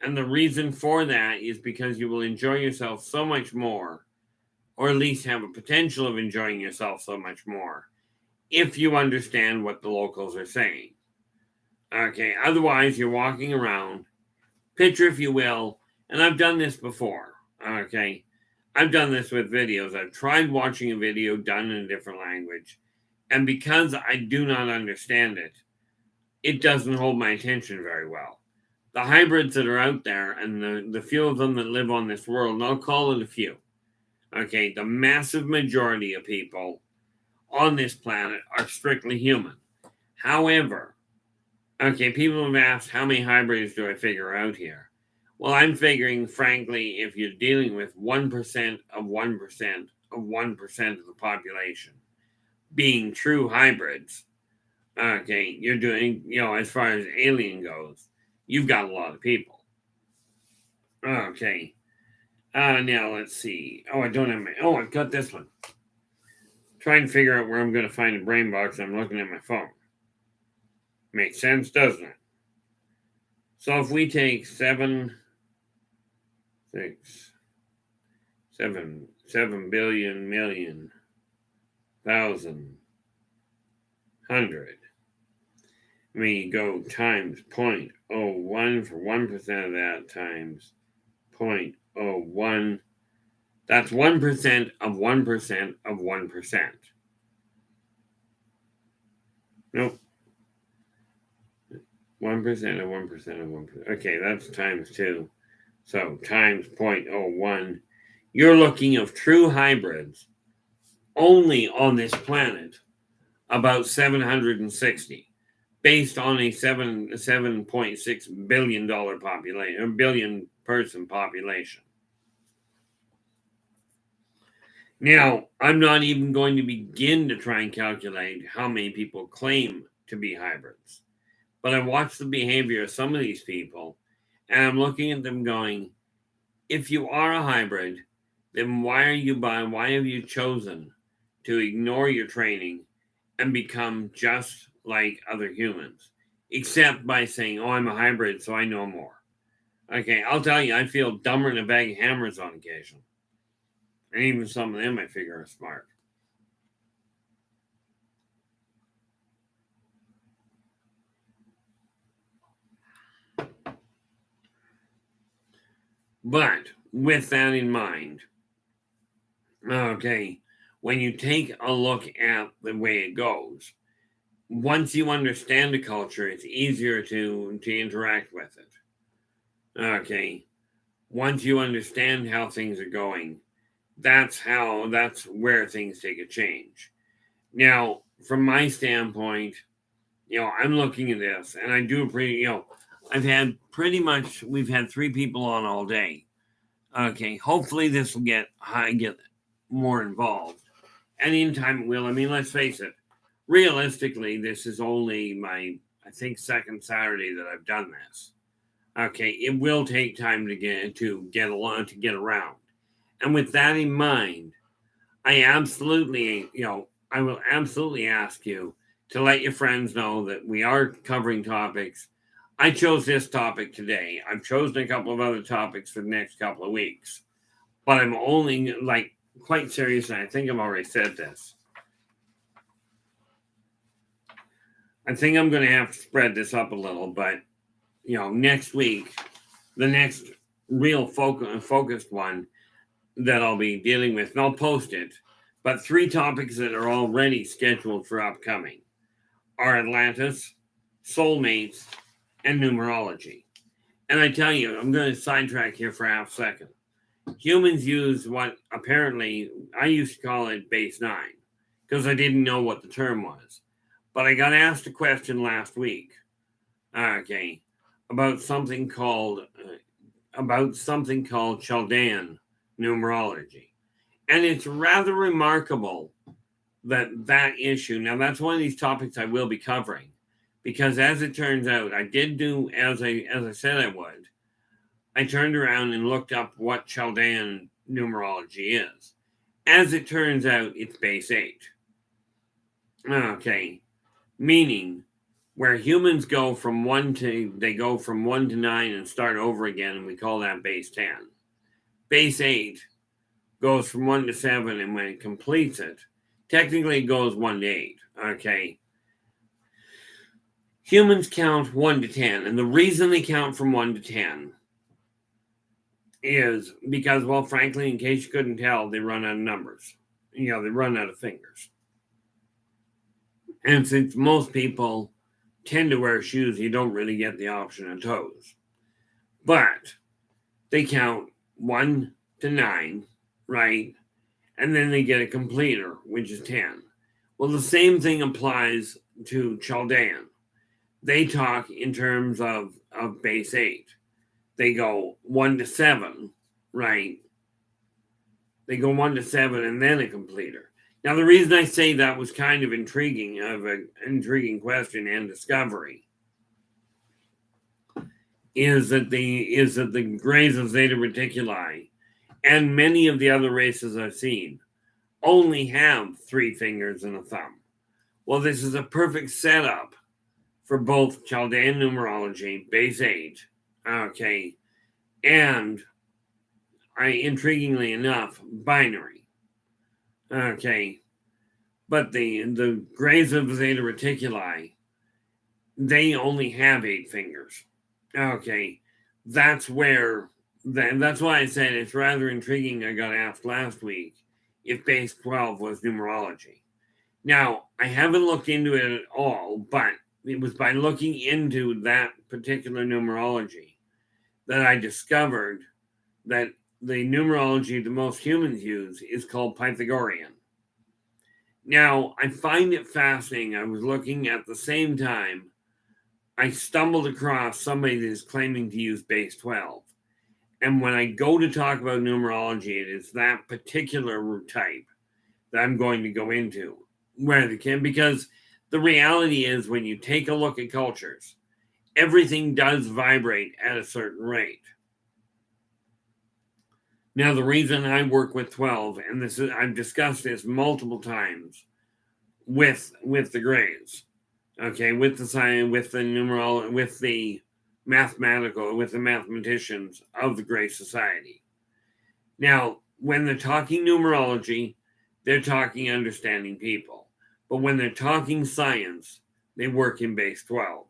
And the reason for that is because you will enjoy yourself so much more, or at least have a potential of enjoying yourself so much more, if you understand what the locals are saying. Okay, otherwise you're walking around, picture if you will, and I've done this before. Okay, I've done this with videos. I've tried watching a video done in a different language, and because I do not understand it, it doesn't hold my attention very well. The hybrids that are out there, and the few of them that live on this world, and I'll call it a few, okay, the massive majority of people on this planet are strictly human. However, okay, people have asked, how many hybrids do I figure out here? Well, I'm figuring, frankly, if you're dealing with 1% of 1% of 1% of the population being true hybrids, okay, you're doing, as far as alien goes, you've got a lot of people. Okay. Now let's see. Oh, I don't have I've got this one. Trying to figure out where I'm going to find a brain box. I'm looking at my phone. Makes sense, doesn't it? So if we take 7 billion million thousand 100, we go times 0.01 for 1% of that times 0.01. That's 1% of 1% of 1%. Nope. 1% of 1% of 1%. Okay, that's times 2. So times 0.01. You're looking of true hybrids only on this planet about 760, based on a $7.6 billion population, a billion person population. Now, I'm not even going to begin to try and calculate how many people claim to be hybrids. But I watch the behavior of some of these people, and I'm looking at them going, if you are a hybrid, then why have you chosen to ignore your training and become just like other humans? Except by saying, oh, I'm a hybrid, so I know more. Okay, I'll tell you, I feel dumber than a bag of hammers on occasion. And even some of them I figure are smart. But with that in mind, okay, when you take a look at the way it goes, once you understand the culture, it's easier to interact with it. Okay, once you understand how things are going, that's where things take a change. Now, from my standpoint, I'm looking at this, and I do we've had 3 people on all day. Okay, hopefully this will get more involved. And in time it will. I mean, let's face it. Realistically, this is only my, I think, second Saturday that I've done this. Okay, it will take time to get around. And with that in mind, I will absolutely ask you to let your friends know that we are covering topics. I chose this topic today. I've chosen a couple of other topics for the next couple of weeks, but I'm only quite serious, and I think I've already said this. I think I'm going to have to spread this up a little, but next week, the next real focused one that I'll be dealing with, and I'll post it, but 3 topics that are already scheduled for upcoming are Atlantis, soulmates, and numerology. And I tell you, I'm going to sidetrack here for half a second. Humans use what apparently I used to call it base 9 because I didn't know what the term was. But I got asked a question last week, about something called Chaldean numerology. And it's rather remarkable that issue. Now, that's one of these topics I will be covering, because as it turns out, I did do as I said I would. I turned around and looked up what Chaldean numerology is. As it turns out, it's base 8. Meaning where humans go from 1 to 9 and start over again, and we call that base 10. Base 8 goes from 1 to 7, and when it completes it, technically it goes 1 to 8. Humans count 1 to 10, and the reason they count from 1 to 10 is because, well, frankly, in case you couldn't tell, they run out of numbers. They run out of fingers. And since most people tend to wear shoes, you don't really get the option of toes. But they count 1 to 9, right? And then they get a completer, which is 10. Well, the same thing applies to Chaldean. They talk in terms of base 8. They go 1 to 7, right? They go 1 to 7 and then a completer. Now, the reason I say that was kind of intriguing, an intriguing question and discovery, is that the Greys of Zeta Reticuli and many of the other races I've seen only have 3 fingers and a thumb. Well, this is a perfect setup for both Chaldean numerology, base 8, and intriguingly enough, binary. But the Greys of Zeta Reticuli, they only have 8 fingers. That's why I said it's rather intriguing. I got asked last week if base 12 was numerology. Now, I haven't looked into it at all, but it was by looking into that particular numerology that I discovered that the numerology that most humans use is called Pythagorean. Now, I find it fascinating. I was looking at the same time, I stumbled across somebody that is claiming to use base 12. And when I go to talk about numerology, it is that particular type that I'm going to go into, because the reality is when you take a look at cultures, everything does vibrate at a certain rate. Now, the reason I work with 12, and I've discussed this multiple times with the Greys, with the science, with the numerology, with the mathematicians of the Grey Society. Now, when they're talking numerology, they're talking understanding people. But when they're talking science, they work in base 12.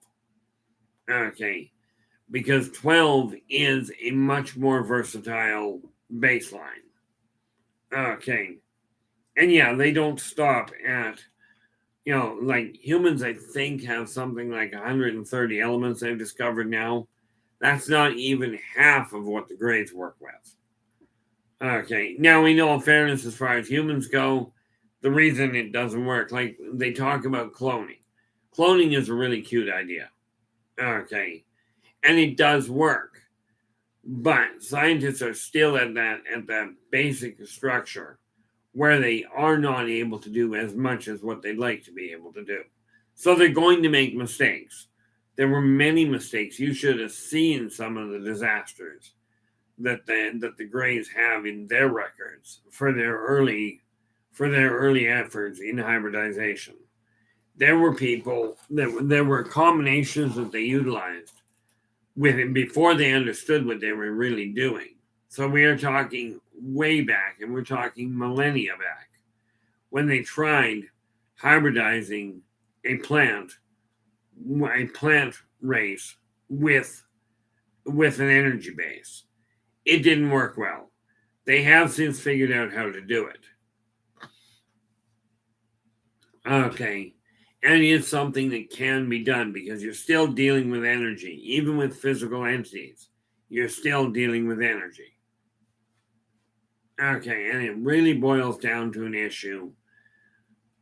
Because 12 is a much more versatile baseline. And yeah, they don't stop at, like humans, I think, have something like 130 elements they've discovered now. That's not even half of what the Greys work with. Now we know, in fairness, as far as humans go, the reason it doesn't work, like they talk about cloning. Cloning is a really cute idea. And it does work. But scientists are still at that basic structure where they are not able to do as much as what they'd like to be able to do. So they're going to make mistakes. There were many mistakes. You should have seen some of the disasters that the Greys have in their records for their early efforts in hybridization. there were people, there were combinations that they utilized with it before they understood what they were really doing. So we are talking way back, and we're talking millennia back, when they tried hybridizing a plant race with an energy base. It didn't work well. They have since figured out how to do it. Okay. And it's something that can be done because you're still dealing with energy. Even with physical entities, you're still dealing with energy. Okay, and it really boils down to an issue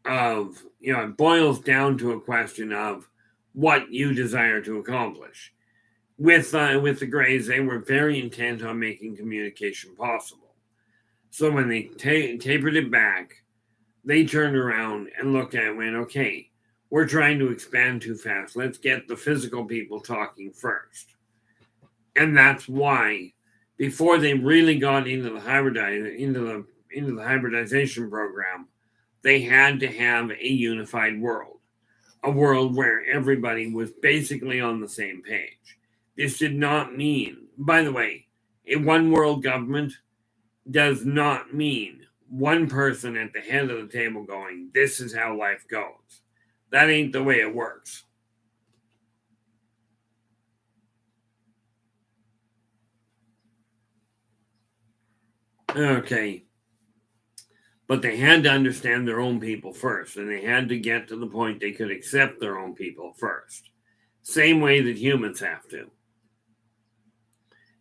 of, it boils down to a question of what you desire to accomplish. With the Greys, they were very intent on making communication possible. So when they tapered it back, they turned around and looked at it and went, okay, we're trying to expand too fast. Let's get the physical people talking first. And that's why, before they really got into the hybridization program, they had to have a unified world, a world where everybody was basically on the same page. This did not mean, by the way, a one world government does not mean one person at the head of the table going, this is how life goes. That ain't the way it works. Okay. But they had to understand their own people first, and they had to get to the point they could accept their own people first. Same way that humans have to.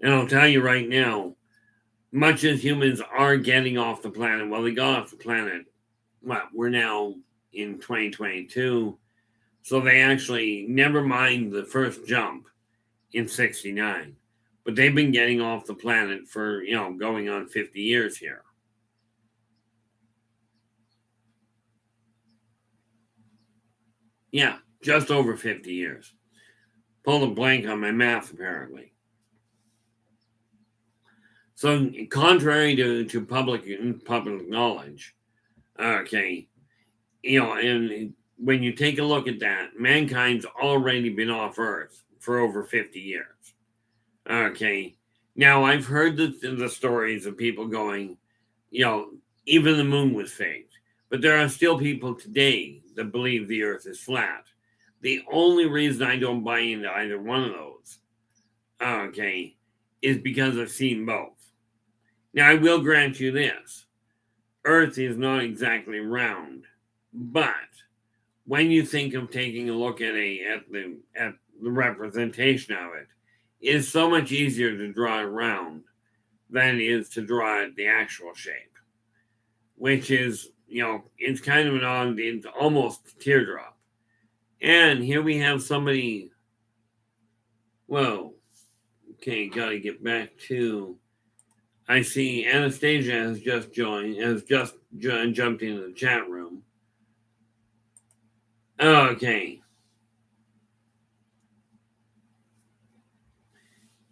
And I'll tell you right now, much as humans are getting off the planet, well, they got off the planet, we're now in 2022, so they actually, never mind the first jump in 69, but they've been getting off the planet for, going on 50 years here. Yeah, just over 50 years. Pulled a blank on my math, apparently. So, contrary to public knowledge, okay, and when you take a look at that, mankind's already been off Earth for over 50 years. Okay, now I've heard the stories of people going, even the moon was faked, but there are still people today that believe the Earth is flat. The only reason I don't buy into either one of those, okay, is because I've seen both. Now, I will grant you this. Earth is not exactly round, but when you think of taking a look at the representation of it, it's so much easier to draw it round than it is to draw it the actual shape, which is, it's kind of it's almost teardrop. And here we have somebody, whoa, okay, gotta get back to, I see Anastasia has just jumped into the chat room. Okay.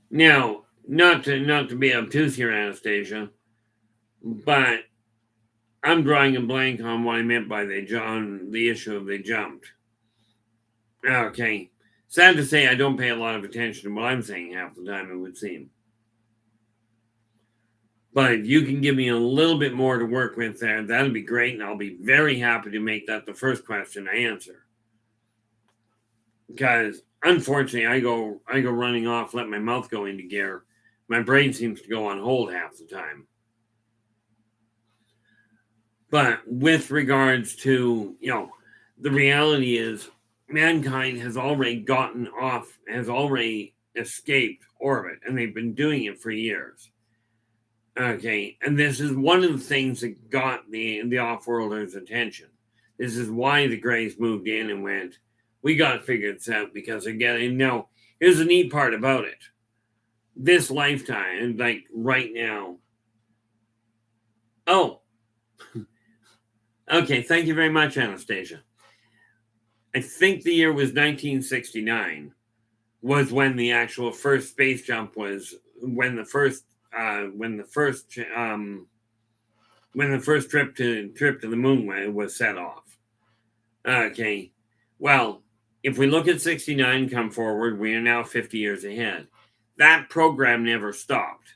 Now, not to be obtuse here, Anastasia, but I'm drawing a blank on what I meant by the issue of they jumped. Okay. Sad to say, I don't pay a lot of attention to what I'm saying half the time, it would seem. But if you can give me a little bit more to work with there, that'd be great, and I'll be very happy to make that the first question I answer. Because unfortunately, I go running off, let my mouth go into gear. My brain seems to go on hold half the time. But with regards to, the reality is mankind has already escaped orbit, and they've been doing it for years. Okay, and this is one of the things that got the off-worlders' attention. This is why the Greys moved in and went, we got to figure this out, because again, now, here's the neat part about it. This lifetime, like right now. Oh, okay, thank you very much, Anastasia. I think the year was 1969, was when the actual first space jump was, when the first trip to the moon was set off. Okay, Well, if we look at 69 come forward, we are now 50 years ahead. That program never stopped.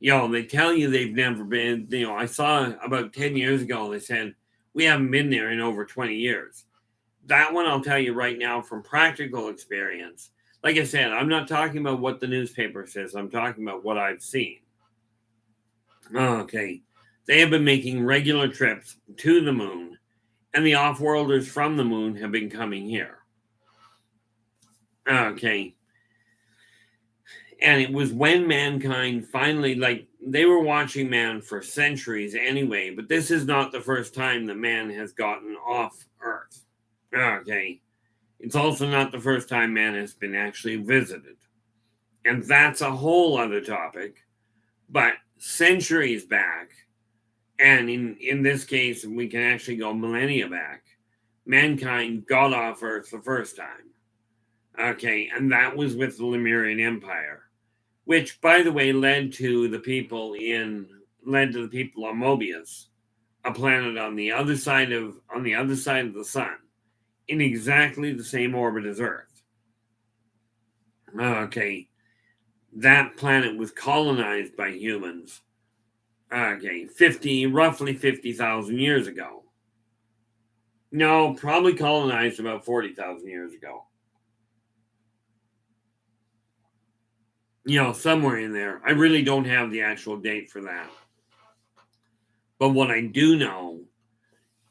They tell you they've never been, I saw about 10 years ago, they said, we haven't been there in over 20 years. That one, I'll tell you right now from practical experience. Like I said, I'm not talking about what the newspaper says. I'm talking about what I've seen. Okay. They have been making regular trips to the moon, and the off-worlders from the moon have been coming here. Okay. And it was when mankind finally, they were watching man for centuries anyway, but this is not the first time that man has gotten off Earth. Okay. It's also not the first time man has been actually visited. And that's a whole other topic. But centuries back, and in this case, we can actually go millennia back, mankind got off Earth the first time. Okay, and that was with the Lemurian Empire, which, by the way, led to the people on Mobius, a planet on the other side of the sun, in exactly the same orbit as Earth. Okay, that planet was colonized by humans. Okay, roughly 50,000 years ago. No, probably colonized about 40,000 years ago. Somewhere in there. I really don't have the actual date for that. But what I do know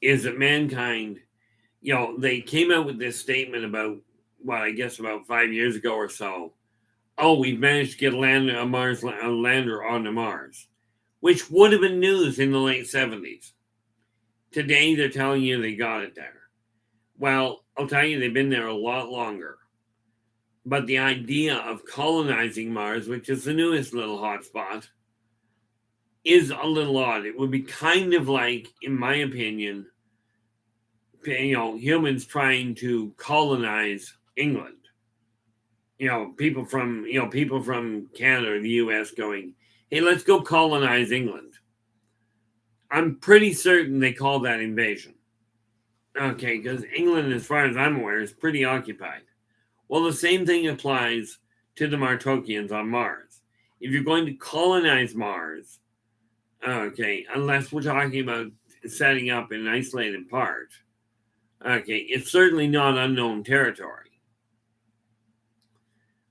is that mankind, they came out with this statement about, I guess about 5 years ago or so. Oh, we've managed to get a lander onto Mars, which would have been news in the late 70s. Today, they're telling you they got it there. Well, I'll tell you, they've been there a lot longer. But the idea of colonizing Mars, which is the newest little hotspot, is a little odd. It would be kind of like, in my opinion, humans trying to colonize England. People from Canada or the US going, hey, let's go colonize England. I'm pretty certain they call that invasion. Okay, because England, as far as I'm aware, is pretty occupied. Well, the same thing applies to the Martokians on Mars. If you're going to colonize Mars, okay, unless we're talking about setting up an isolated part, okay, it's certainly not unknown territory.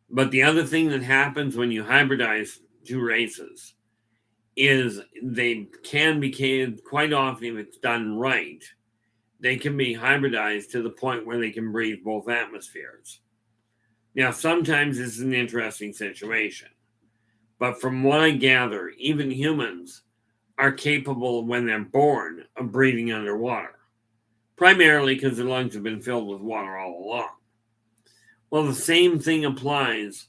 But the other thing that happens when you hybridize two races is they can be, quite often if it's done right, they can be hybridized to the point where they can breathe both atmospheres. Now, sometimes it's an interesting situation, but from what I gather, even humans are capable, when they're born, of breathing underwater, primarily because their lungs have been filled with water all along. Well, the same thing applies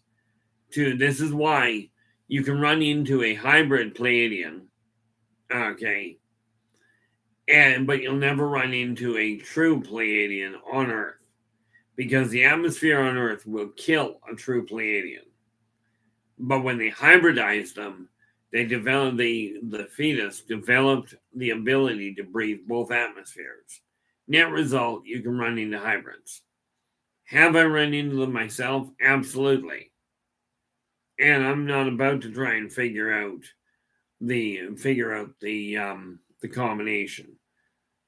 to, this is why you can run into a hybrid Pleiadian, okay, but you'll never run into a true Pleiadian on Earth, because the atmosphere on Earth will kill a true Pleiadian. But when they hybridize them, they develop the fetus developed the ability to breathe both atmospheres. Net result, you can run into hybrids. Have I run into them myself? Absolutely. And I'm not about to try and figure out the combination,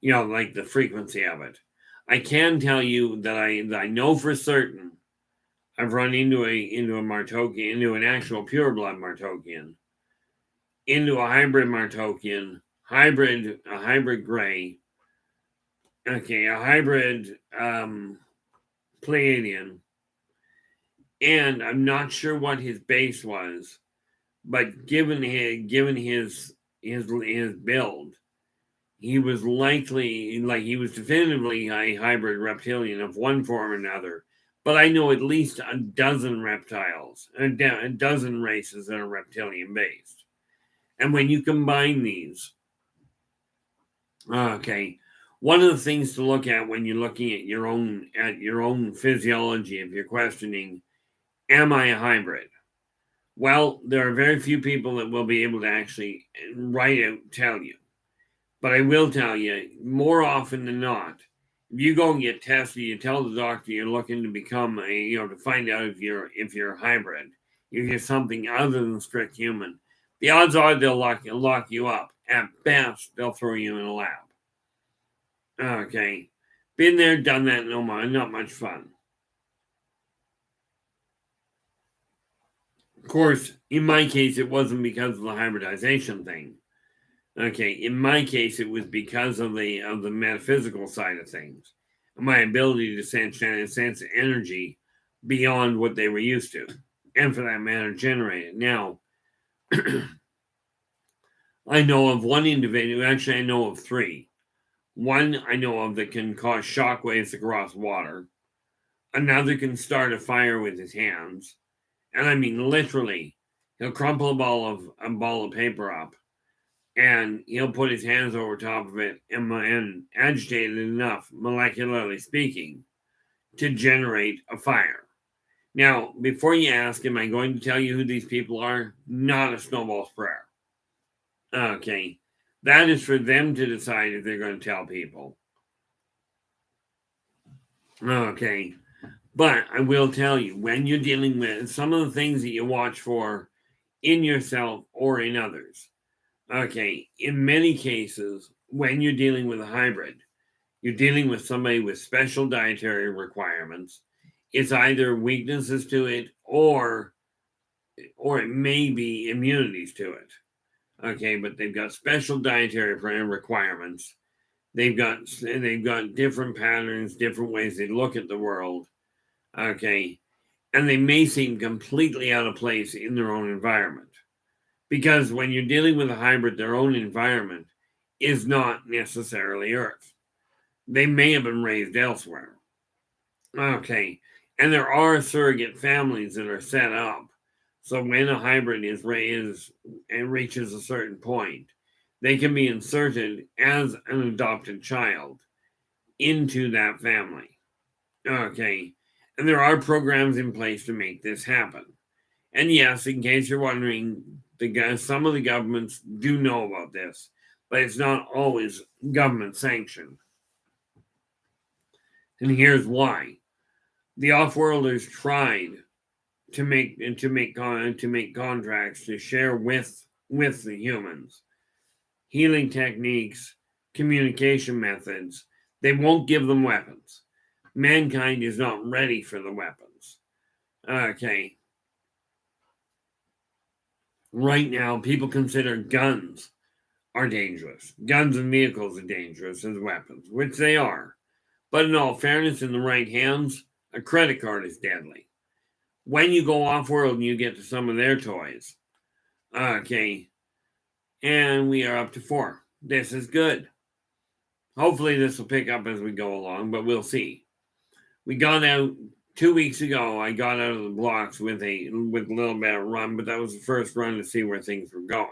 like the frequency of it. I can tell you that I know for certain I've run into a Martokian, into an actual pureblood Martokian, into a hybrid Martokian, a hybrid gray, okay, a hybrid Pleiadian, and I'm not sure what his base was, but given his build, he was he was definitively a hybrid reptilian of one form or another. But I know at least a dozen reptiles, a dozen races that are reptilian based. And when you combine these, okay, one of the things to look at when you're looking at your own physiology, if you're questioning, am I a hybrid? Well, there are very few people that will be able to actually tell you. But I will tell you, more often than not, you go and get tested, you tell the doctor you're looking to become to find out if you're a hybrid, if you're something other than strict human. The odds are they'll lock you up. At best, they'll throw you in a lab. Okay. Been there, done that, no more. Not much fun. Of course, in my case, it wasn't because of the hybridization thing. Okay, in my case, it was because of the metaphysical side of things, my ability to sense energy beyond what they were used to, and for that matter, generate it. Now, I know of one individual. Actually, I know of three. One I know of that can cause shockwaves across water. Another can start a fire with his hands, and I mean literally, he'll crumple a ball of paper up, and he'll put his hands over top of it and agitate it enough, molecularly speaking, to generate a fire. Now, before you ask, am I going to tell you who these people are? Not a snowball's prayer. Okay, that is for them to decide if they're going to tell people. Okay, but I will tell you, when you're dealing with some of the things that you watch for in yourself or in others, okay, in many cases, when you're dealing with a hybrid, you're dealing with somebody with special dietary requirements. It's either weaknesses to it or it may be immunities to it. Okay, but they've got special dietary requirements. They've got different patterns, different ways they look at the world. Okay, and they may seem completely out of place in their own environment. Because when you're dealing with a hybrid, their own environment is not necessarily Earth. They may have been raised elsewhere. Okay, and there are surrogate families that are set up. So when a hybrid is raised and reaches a certain point, they can be inserted as an adopted child into that family. Okay, and there are programs in place to make this happen. And yes, in case you're wondering, some of the governments do know about this, but it's not always government sanctioned. And here's why: the off-worlders tried to make contracts to share with the humans healing techniques, communication methods. They won't give them weapons. Mankind is not ready for the weapons. Okay. Right now, people consider guns are dangerous. Guns and vehicles are dangerous as weapons, which they are. But in all fairness, in the right hands, a credit card is deadly. When you go off-world and you get to some of their toys, okay, and we are up to 4. This is good. Hopefully this will pick up as we go along, but we'll see. We got out 2 weeks ago. I got out of the blocks with a little bit of run, but that was the first run to see where things were going.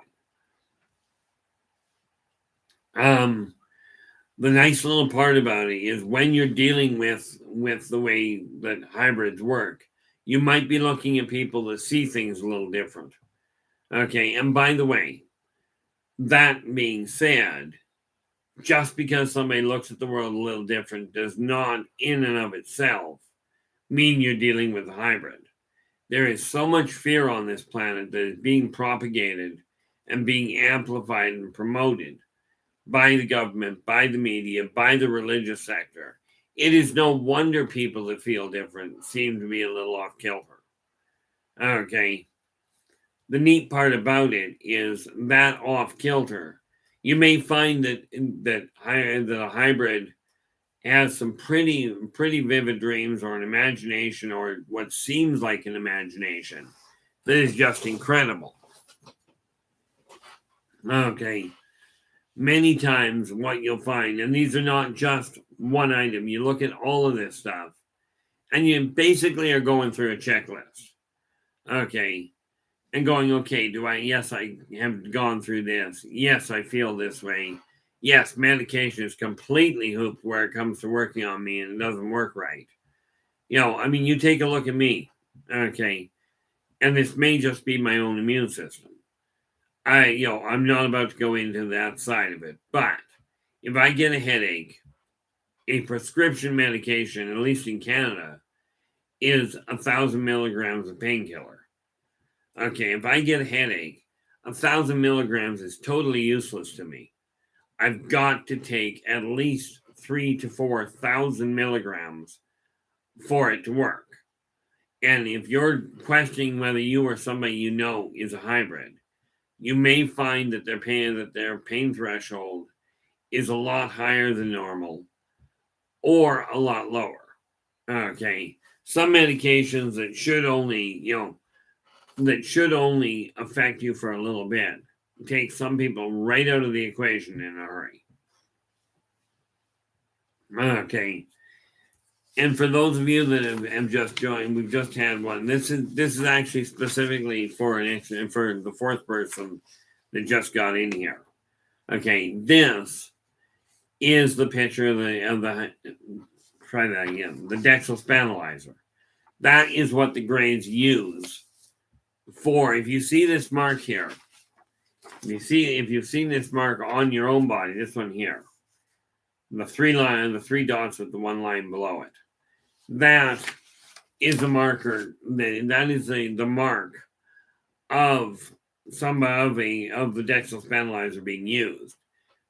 The nice little part about it is when you're dealing with the way that hybrids work, you might be looking at people that see things a little different. Okay, and by the way, that being said, just because somebody looks at the world a little different does not, in and of itself, mean you're dealing with a hybrid. There is so much fear on this planet that is being propagated and being amplified and promoted by the government, by the media, by the religious sector. It is no wonder people that feel different seem to be a little off kilter. Okay. The neat part about it is that off kilter, you may find that a hybrid has some pretty vivid dreams or an imagination or what seems like an imagination that is just incredible. Okay. Many times what you'll find, and these are not just one item, you look at all of this stuff and you basically are going through a checklist. Okay. And going, okay, yes, I have gone through this. Yes, I feel this way. Yes, medication is completely hooped where it comes to working on me and it doesn't work right. You take a look at me. Okay. And this may just be my own immune system. I'm not about to go into that side of it. But if I get a headache, a prescription medication, at least in Canada, is 1,000 milligrams of painkiller. Okay, if I get a headache, 1,000 milligrams is totally useless to me. I've got to take at least 3,000 to 4,000 milligrams for it to work. And if you're questioning whether you or somebody you know is a hybrid, you may find that their pain threshold is a lot higher than normal or a lot lower. Okay, some medications that should only affect you for a little bit take some people right out of the equation in a hurry. Okay. And for those of you that have just joined, we've just had one. This is actually specifically for the fourth person that just got in here. Okay, this is the picture of the try that again. The Dexel Spanalizer. That is what the grades use for. If you see this mark here, if you've seen this mark on your own body, this one here, the three dots with the one line below it. That is a marker. That is the mark of the Dexel Spanalizer being used.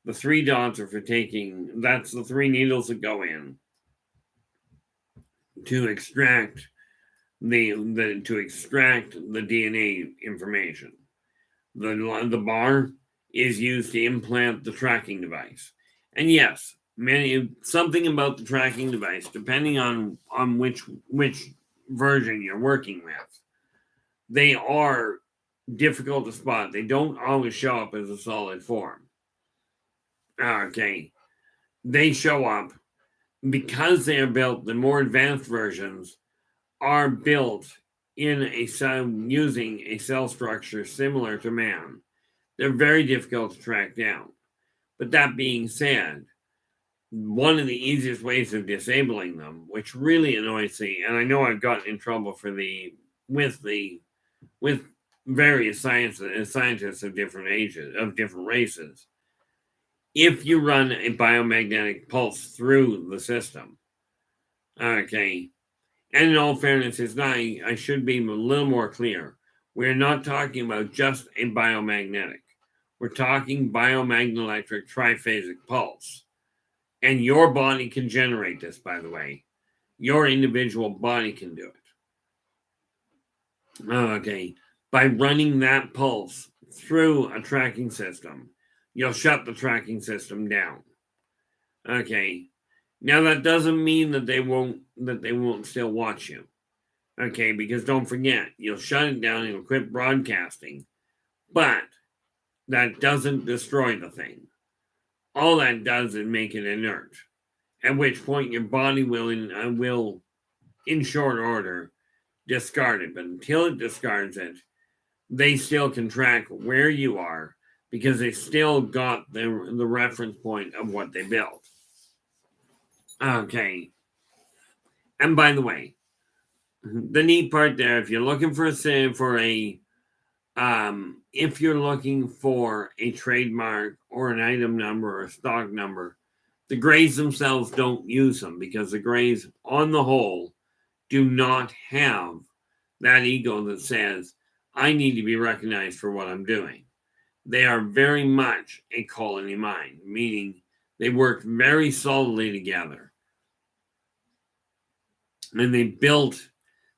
The 3 dots are for taking. That's the 3 needles that go in to extract the DNA information. The bar is used to implant the tracking device, and yes. Something about the tracking device, depending on which version you're working with, they are difficult to spot. They don't always show up as a solid form. Okay, they show up because they are built. The more advanced versions are built in using a cell structure similar to man. They're very difficult to track down. But that being said, one of the easiest ways of disabling them, which really annoys me, and I know I've gotten in trouble with various scientists of different ages, of different races, if you run a biomagnetic pulse through the system, okay, and in all fairness, I should be a little more clear. We're not talking about just a biomagnetic. We're talking biomagnetic triphasic pulse. And your body can generate this, by the way. Your individual body can do it. Okay. By running that pulse through a tracking system, you'll shut the tracking system down. Okay. Now that doesn't mean that they won't still watch you. Okay, because don't forget, you'll shut it down, it'll quit broadcasting. But that doesn't destroy the thing. All that does is make it inert, at which point your body will, in short order, discard it. But until it discards it, they still can track where you are because they still got the reference point of what they built. Okay. And by the way, the neat part there, if you're looking for if you're looking for a trademark or an item number or a stock number, the grays themselves don't use them because the grays, on the whole, do not have that ego that says, I need to be recognized for what I'm doing. They are very much a colony mind, meaning they work very solidly together. And they built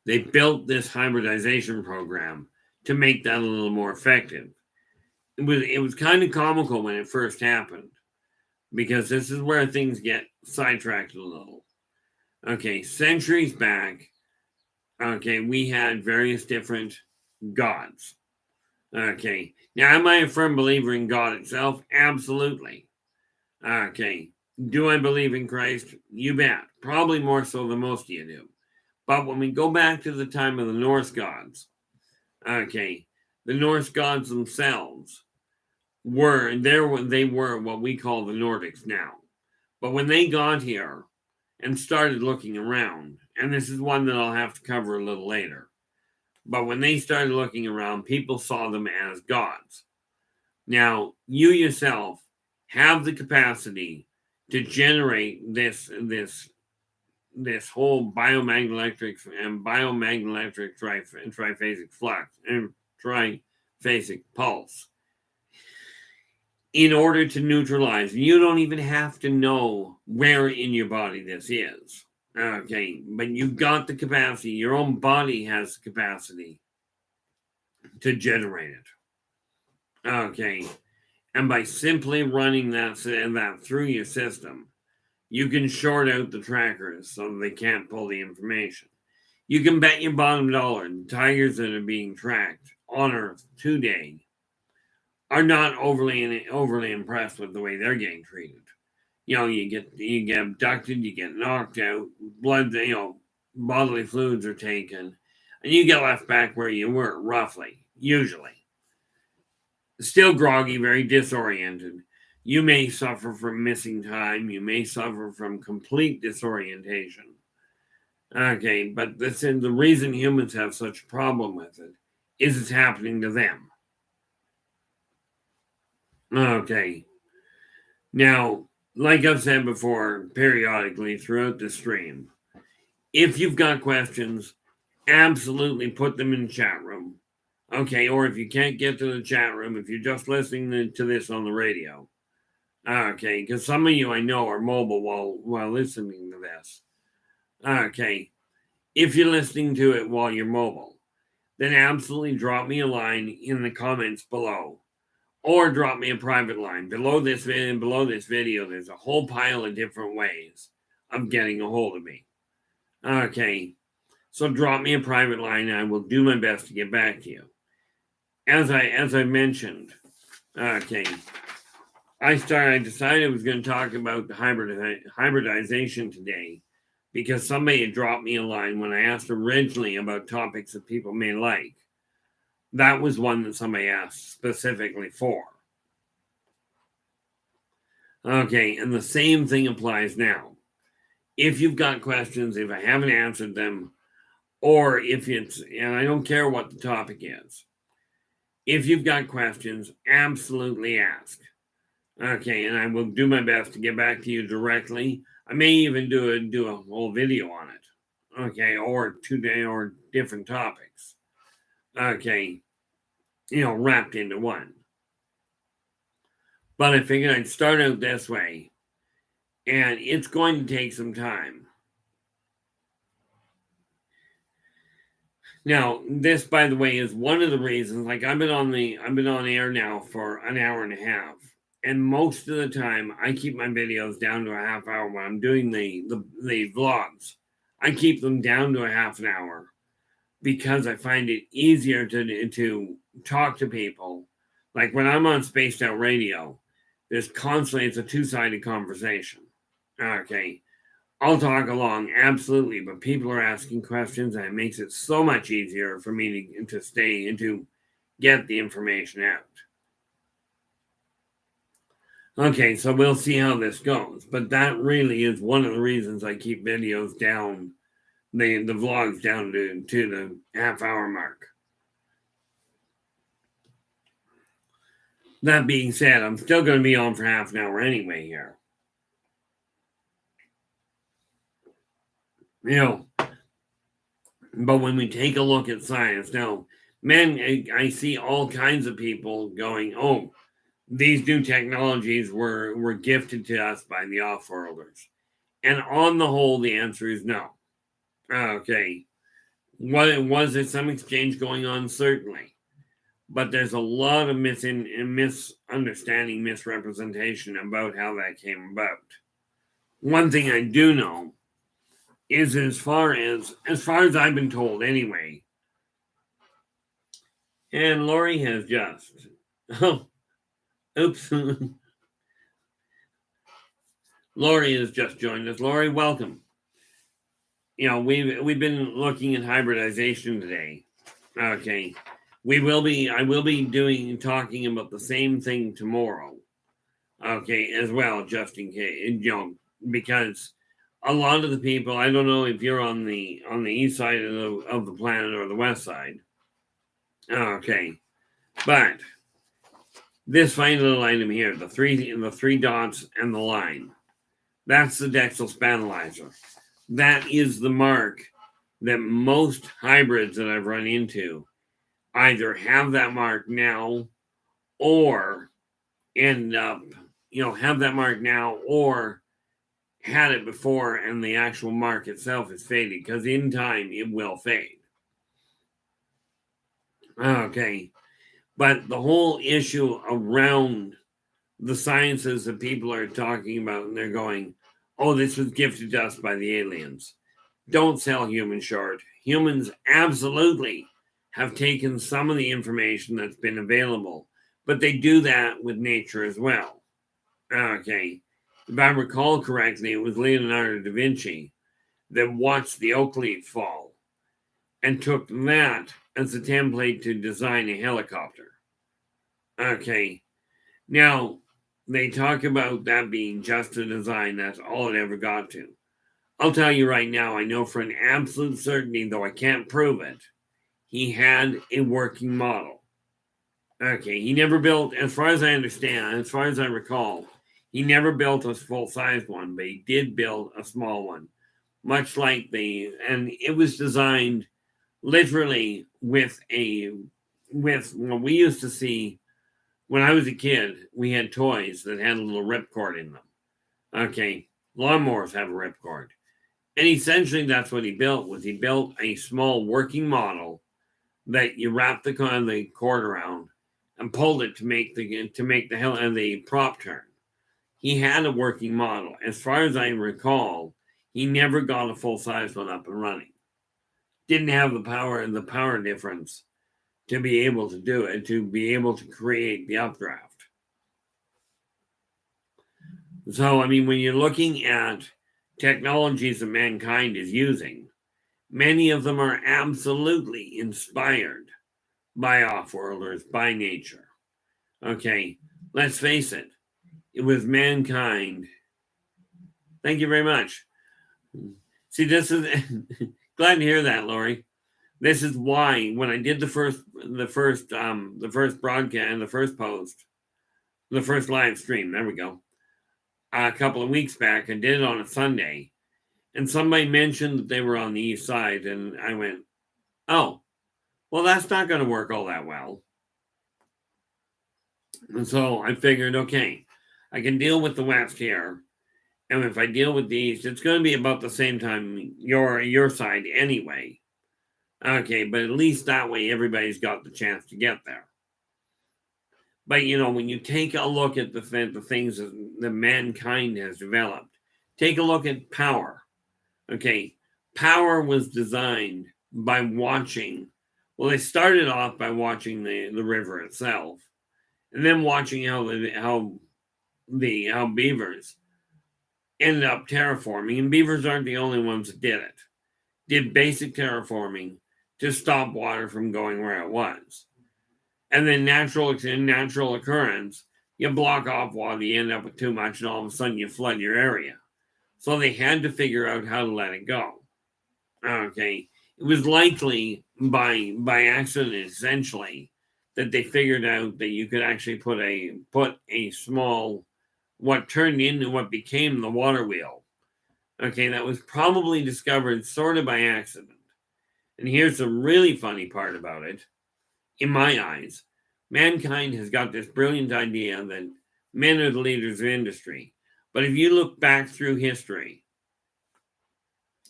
this hybridization program to make that a little more effective. It was kind of comical when it first happened because this is where things get sidetracked a little. Okay, centuries back, okay, we had various different gods. Okay, now am I a firm believer in God itself? Absolutely. Okay, do I believe in Christ? You bet. Probably more so than most of you do. But when we go back to the time of the Norse gods, okay, the Norse gods themselves were what we call the Nordics now. But when they got here and started looking around, and this is one that I'll have to cover a little later, but when they started looking around, people saw them as gods. Now, you yourself have the capacity to generate this whole biomagnetic triphasic flux and triphasic pulse in order to neutralize. You don't even have to know where in your body this is. Okay, but you've got the capacity. Your own body has the capacity to generate it. Okay, and by simply running that through your system, you can short out the trackers so they can't pull the information. You can bet your bottom dollar the tigers that are being tracked on Earth today are not overly impressed with the way they're getting treated. You get abducted, you get knocked out, blood, bodily fluids are taken, and you get left back where you were, roughly, usually. Still groggy, very disoriented. You may suffer from missing time. You may suffer from complete disorientation. Okay, but the reason humans have such a problem with it is it's happening to them. Okay. Now, like I've said before, periodically throughout the stream, if you've got questions, absolutely put them in the chat room. Okay, or if you can't get to the chat room, if you're just listening to this on the radio, okay, because some of you I know are mobile while listening to this. Okay, if you're listening to it while you're mobile, then absolutely drop me a line in the comments below, or drop me a private line below this video. There's a whole pile of different ways of getting a hold of me. Okay, so drop me a private line, and I will do my best to get back to you. As I mentioned, okay, I decided I was going to talk about the hybridization today because somebody had dropped me a line when I asked originally about topics that people may like. That was one that somebody asked specifically for. Okay, and the same thing applies now. If you've got questions, if I haven't answered them, or if it's, and I don't care what the topic is, if you've got questions, absolutely ask. Okay, and I will do my best to get back to you directly. I may even do a whole video on it. Okay, or different topics. Okay, wrapped into one. But I figured I'd start out this way, and it's going to take some time. Now, this, by the way, is one of the reasons. Like I've been on air now for an hour and a half, and most of the time I keep my videos down to a half hour when I'm doing the vlogs. I keep them down to a half an hour because I find it easier to talk to people. Like when I'm on Spaced Out Radio, it's a two-sided conversation. Okay. I'll talk along, absolutely, but people are asking questions, and it makes it so much easier for me to stay and to get the information out. Okay, so we'll see how this goes, but that really is one of the reasons I keep videos down, the vlogs down to the half-hour mark. That being said, I'm still going to be on for half an hour anyway here. But when we take a look at science now, I see all kinds of people going, "Oh, these new technologies were gifted to us by the off-worlders," and on the whole, the answer is no. Okay, was there some exchange going on? Certainly, but there's a lot of misunderstanding, misrepresentation about how that came about. One thing I do know is as far as I've been told anyway, and Lori has just oops. Lori has just joined us. Lori, welcome. We've been looking at hybridization today. Okay. I will be talking about the same thing tomorrow. Okay, as well, just in case, because a lot of the people, I don't know if you're on the east side of the planet or the west side. Okay, but this fine little item here, the three dots and the line, That's the dextral spanalizer. That is the mark that most hybrids that I've run into either have that mark now or end up, have that mark now or had it before, and the actual mark itself is faded, because in time it will fade. Okay. But the whole issue around the sciences that people are talking about, and they're going, oh, this was gifted to us by the aliens. Don't sell humans short. Humans absolutely have taken some of the information that's been available, but they do that with nature as well. Okay. If I recall correctly, it was Leonardo da Vinci that watched the oak leaf fall and took that as a template to design a helicopter. Okay. Now, they talk about that being just a design. That's all it ever got to. I'll tell you right now, I know for an absolute certainty, though I can't prove it, he had a working model. Okay, he never built, as far as I understand, as far as I recall, he never built a full-size one, but he did build a small one, much like and it was designed literally with what we used to see when I was a kid. We had toys that had a little ripcord in them. Okay, lawnmowers have a ripcord. And essentially that's what he built. He built a small working model that you wrap the cord around and pulled it to make the prop turn. He had a working model. As far as I recall, he never got a full-size one up and running. Didn't have the power difference to be able to do it, to be able to create the updraft. So, I mean, when you're looking at technologies that mankind is using, many of them are absolutely inspired by off-worlders, by nature. Okay, let's face it. It was mankind. Thank you very much. See, this is glad to hear that, Lori. This is why when I did the first broadcast, the first post, the first live stream, there we go, a couple of weeks back, I did it on a Sunday, and somebody mentioned that they were on the east side, and I went, oh, well, that's not going to work all that well. And so I figured, okay, I can deal with the west here, and if I deal with the east, it's going to be about the same time your side anyway. Okay, but at least that way everybody's got the chance to get there. But when you take a look at the things that mankind has developed, take a look at power. Okay, power was designed by watching. Well, they started off by watching the river itself, and then watching how beavers ended up terraforming. And beavers aren't the only ones that did it. Did basic terraforming to stop water from going where it was. And then natural occurrence, you block off water, you end up with too much, and all of a sudden you flood your area. So they had to figure out how to let it go. Okay. It was likely by accident, essentially, that they figured out that you could actually put a small, what turned into what became the water wheel. Okay, that was probably discovered sort of by accident. And here's the really funny part about it. In my eyes, mankind has got this brilliant idea that men are the leaders of industry. But if you look back through history,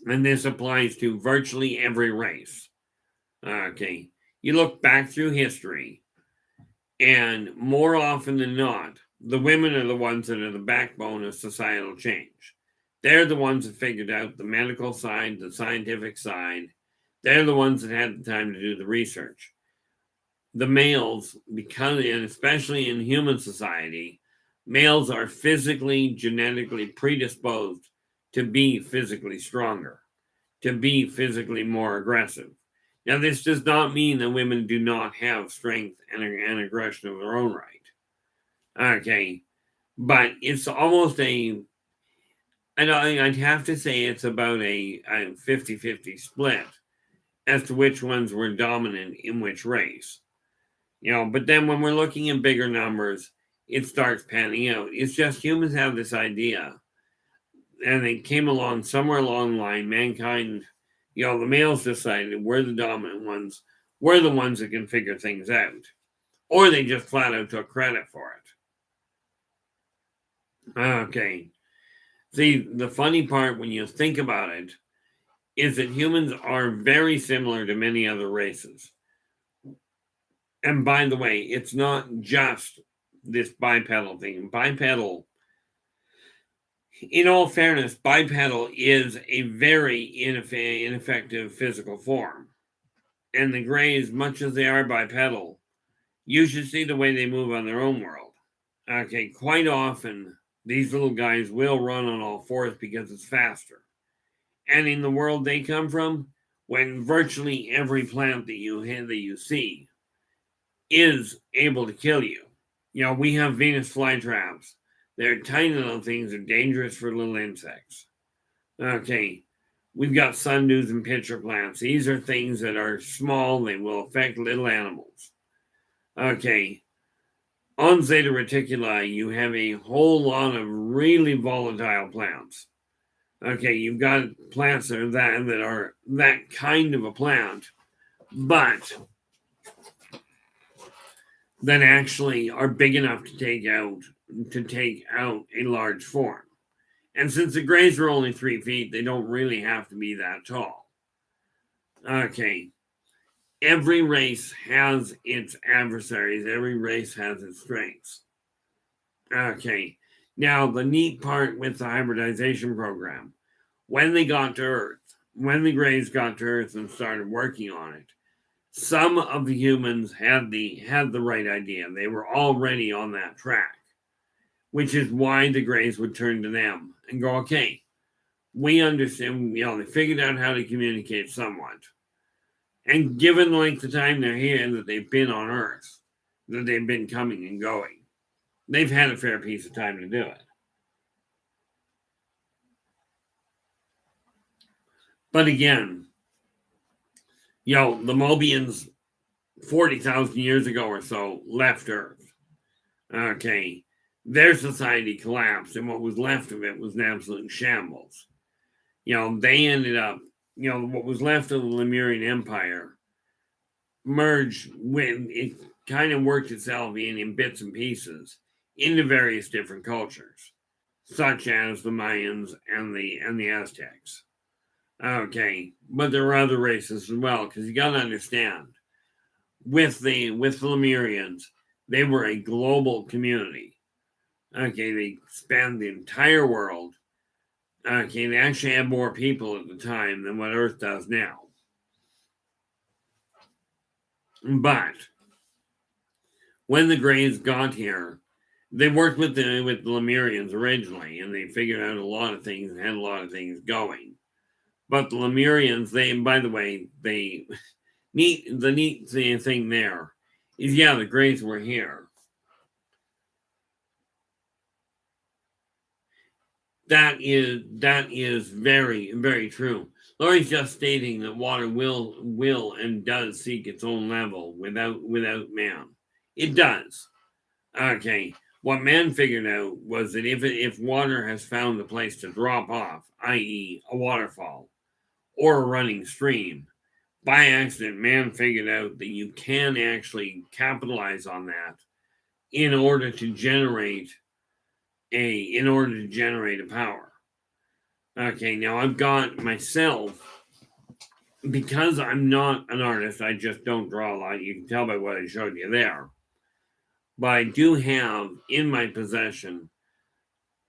and this applies to virtually every race, okay, you look back through history, and more often than not, the women are the ones that are the backbone of societal change. They're the ones that figured out the medical side, the scientific side. They're the ones that had the time to do the research. The males, and especially in human society, males are physically, genetically predisposed to be physically stronger, to be physically more aggressive. Now, this does not mean that women do not have strength and aggression of their own right. Okay. But it's almost I'd have to say it's about a 50-50 split as to which ones were dominant in which race. But then when we're looking at bigger numbers, it starts panning out. It's just humans have this idea and they came along somewhere along the line. Mankind, the males decided we're the dominant ones. We're the ones that can figure things out. Or they just flat out took credit for it. Okay. See, the funny part when you think about it is that humans are very similar to many other races. And by the way, it's not just this bipedal thing. Bipedal, in all fairness, bipedal is a very ineffective physical form. And the Greys, much as they are bipedal, you should see the way they move on their own world. Okay, quite often, these little guys will run on all fours because it's faster. And in the world they come from, when virtually every plant that you see is able to kill you. We have Venus flytraps. They're tiny little things that are dangerous for little insects. Okay, we've got sundews and pitcher plants. These are things that are small. They will affect little animals. Okay, on Zeta Reticuli, you have a whole lot of really volatile plants. Okay, you've got plants that are that kind of a plant, but that actually are big enough to take out a large form. And since the Greys are only 3 feet, they don't really have to be that tall. Okay. Every race has its adversaries. Every race has its strengths. Okay. Now, the neat part with the hybridization program, when they got to Earth, when the Greys got to Earth and started working on it, some of the humans had the right idea. They were already on that track, which is why the Greys would turn to them and go, okay, we understand, they figured out how to communicate somewhat. And given the length of time they're here and that they've been on Earth, that they've been coming and going, they've had a fair piece of time to do it. But again, the Mobians 40,000 years ago or so left Earth. Okay. Their society collapsed, and what was left of it was an absolute shambles. They ended up, what was left of the Lemurian Empire merged when it kind of worked itself in bits and pieces into various different cultures, such as the Mayans and the Aztecs. Okay, but there were other races as well, because you got to understand, with the Lemurians, they were a global community. Okay, they spanned the entire world. Okay, they actually had more people at the time than what Earth does now. But when the Greys got here, they worked with the Lemurians originally, and they figured out a lot of things and had a lot of things going. But the Lemurians, by the way, the neat thing there is, the Greys were here. That is very, very true. Laurie's just stating that water will and does seek its own level without man. It does. Okay. What man figured out was that if water has found a place to drop off, i.e., a waterfall or a running stream, by accident, man figured out that you can actually capitalize on that in order to generate a power. Okay, now I've got myself, because I'm not an artist, I just don't draw a lot. You can tell by what I showed you there. But I do have in my possession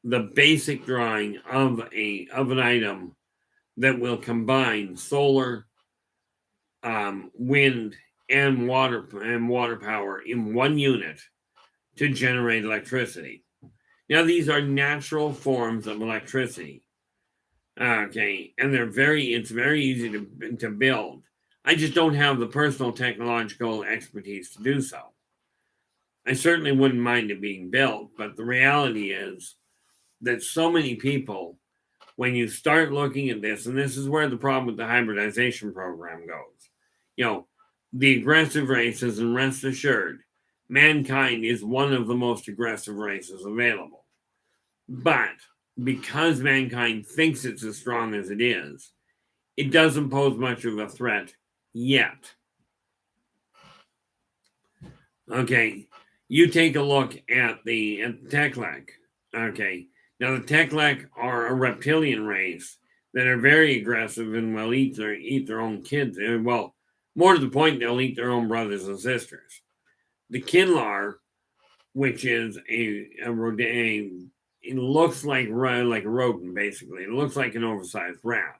the basic drawing of an item that will combine solar, wind, and water power in one unit to generate electricity. Now, these are natural forms of electricity. Okay, and it's very easy to build. I just don't have the personal technological expertise to do so. I certainly wouldn't mind it being built, but the reality is that so many people, when you start looking at this, and this is where the problem with the hybridization program goes, the aggressive races, and rest assured, mankind is one of the most aggressive races available. But because mankind thinks it's as strong as it is, it doesn't pose much of a threat yet. Okay, you take a look at the Teklek. Okay, now the Teklek are a reptilian race that are very aggressive and will eat their own kids. Well, more to the point, they'll eat their own brothers and sisters. The Kinlar, which is it looks like a rodent, basically. It looks like an oversized rat.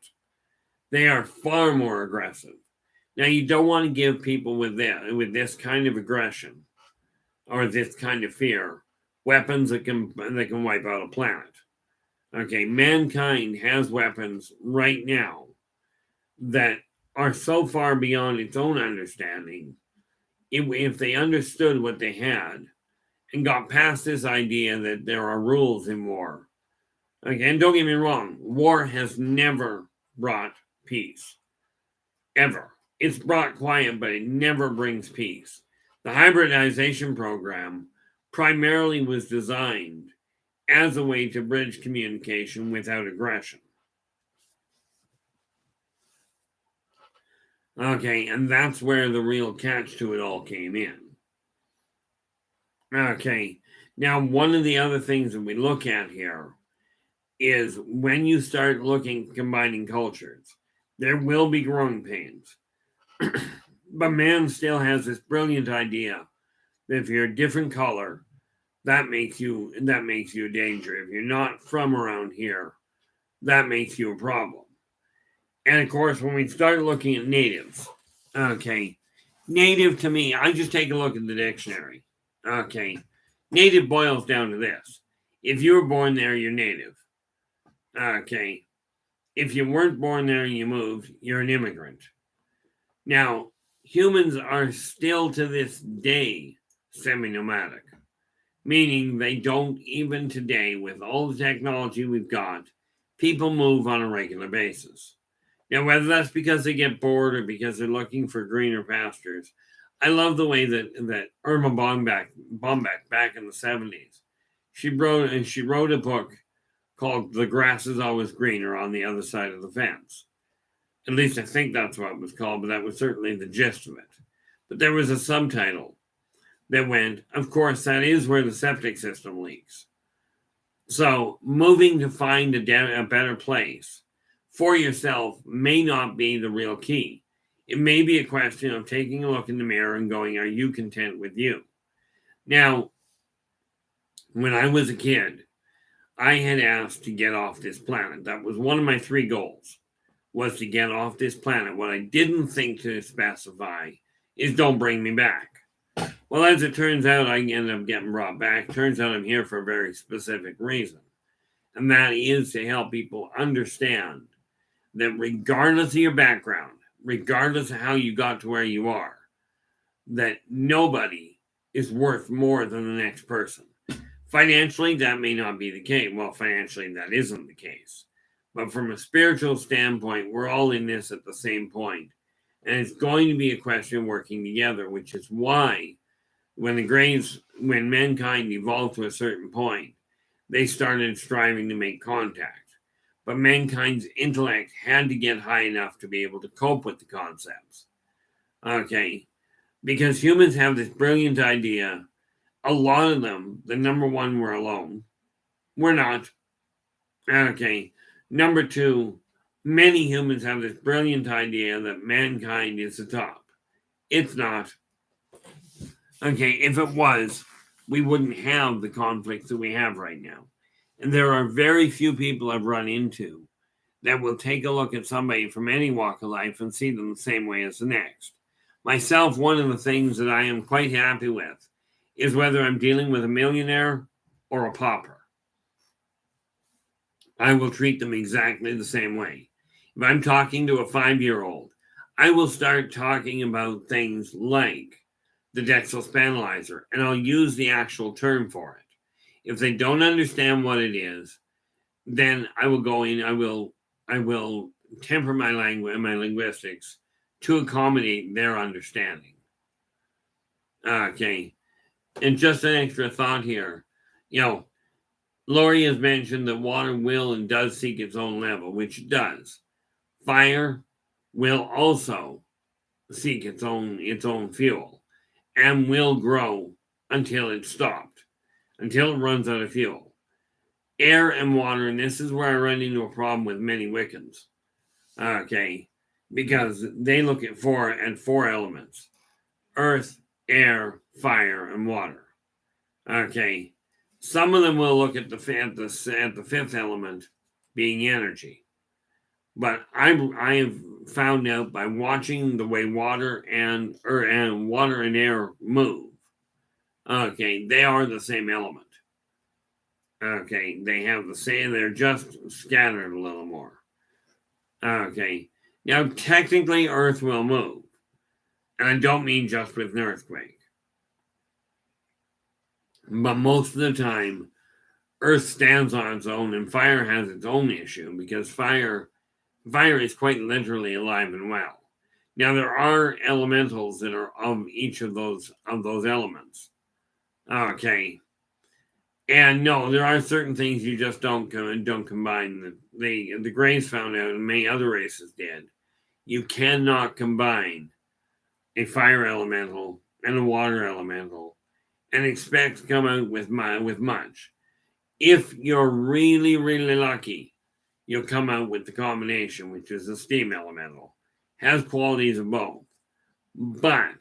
They are far more aggressive. Now, you don't want to give people with this kind of aggression or this kind of fear weapons that can wipe out a planet. Okay, mankind has weapons right now that are so far beyond its own understanding. If they understood what they had and got past this idea that there are rules in war. Okay, and don't get me wrong, war has never brought peace. Ever. It's brought quiet, but it never brings peace. The hybridization program primarily was designed as a way to bridge communication without aggression. Okay, and that's where the real catch to it all came in. Okay, now one of the other things that we look at here is when you start combining cultures, there will be growing pains. But man still has this brilliant idea that if you're a different color, that makes you a danger. If you're not from around here, that makes you a problem. And of course, when we start looking at natives, okay, native to me, I just take a look at the dictionary. Okay, native boils down to this: if you were born there, you're native. Okay, if you weren't born there and you moved, you're an immigrant. Now, humans are still to this day semi-nomadic, meaning they don't, even today, with all the technology we've got, people move on a regular basis. Now, whether that's because they get bored or because they're looking for greener pastures, I love the way that Irma Bombeck back in the 70s, she wrote a book called "The Grass is Always Greener on the Other Side of the Fence." At least I think that's what it was called, but that was certainly the gist of it. But there was a subtitle that went, of course, that is where the septic system leaks. So moving to find a better place for yourself may not be the real key. It may be a question of taking a look in the mirror and going, are you content with you? Now, when I was a kid, I had asked to get off this planet. That was one of my 3 goals, was to get off this planet. What I didn't think to specify is don't bring me back. Well, as it turns out, I ended up getting brought back. Turns out I'm here for a very specific reason. And that is to help people understand that regardless of your background, regardless of how you got to where you are, that nobody is worth more than the next person. Financially, that may not be the case. Well, financially, that isn't the case. But from a spiritual standpoint, we're all in this at the same point. And it's going to be a question of working together, which is why when mankind evolved to a certain point, they started striving to make contact. But mankind's intellect had to get high enough to be able to cope with the concepts. Okay. Because humans have this brilliant idea. A lot of them, the number one, we're alone. We're not. Okay. Number 2, many humans have this brilliant idea that mankind is the top. It's not. Okay, if it was, we wouldn't have the conflicts that we have right now. And there are very few people I've run into that will take a look at somebody from any walk of life and see them the same way as the next. Myself, one of the things that I am quite happy with is whether I'm dealing with a millionaire or a pauper. I will treat them exactly the same way. If I'm talking to a 5-year-old, I will start talking about things like the dextrospinalizer, and I'll use the actual term for it. If they don't understand what it is, then I will go in, I will temper my language and my linguistics to accommodate their understanding. Okay. And just an extra thought here, Lori has mentioned that water will and does seek its own level, which it does. Fire will also seek its own fuel and will grow until it's stopped, until it runs out of fuel. Air and water, and this is where I run into a problem with many Wiccans, okay, because they look at four elements: earth, air, fire, and water. Okay, some of them will look at the fifth element being energy, but I have found out by watching the way water and air move. Okay, they are the same element. Okay, they have the same. They're just scattered a little more. Okay, now technically Earth will move, and I don't mean just with an earthquake, but most of the time, Earth stands on its own, and fire has its own issue because fire is quite literally alive and well. Now there are elementals that are of each of those elements. Okay, and no, there are certain things you just don't combine. The Greys found out, and many other races did. You cannot combine a fire elemental and a water elemental and expect to come out with much. If you're really, really lucky, you'll come out with the combination, which is a steam elemental. Has qualities of both. But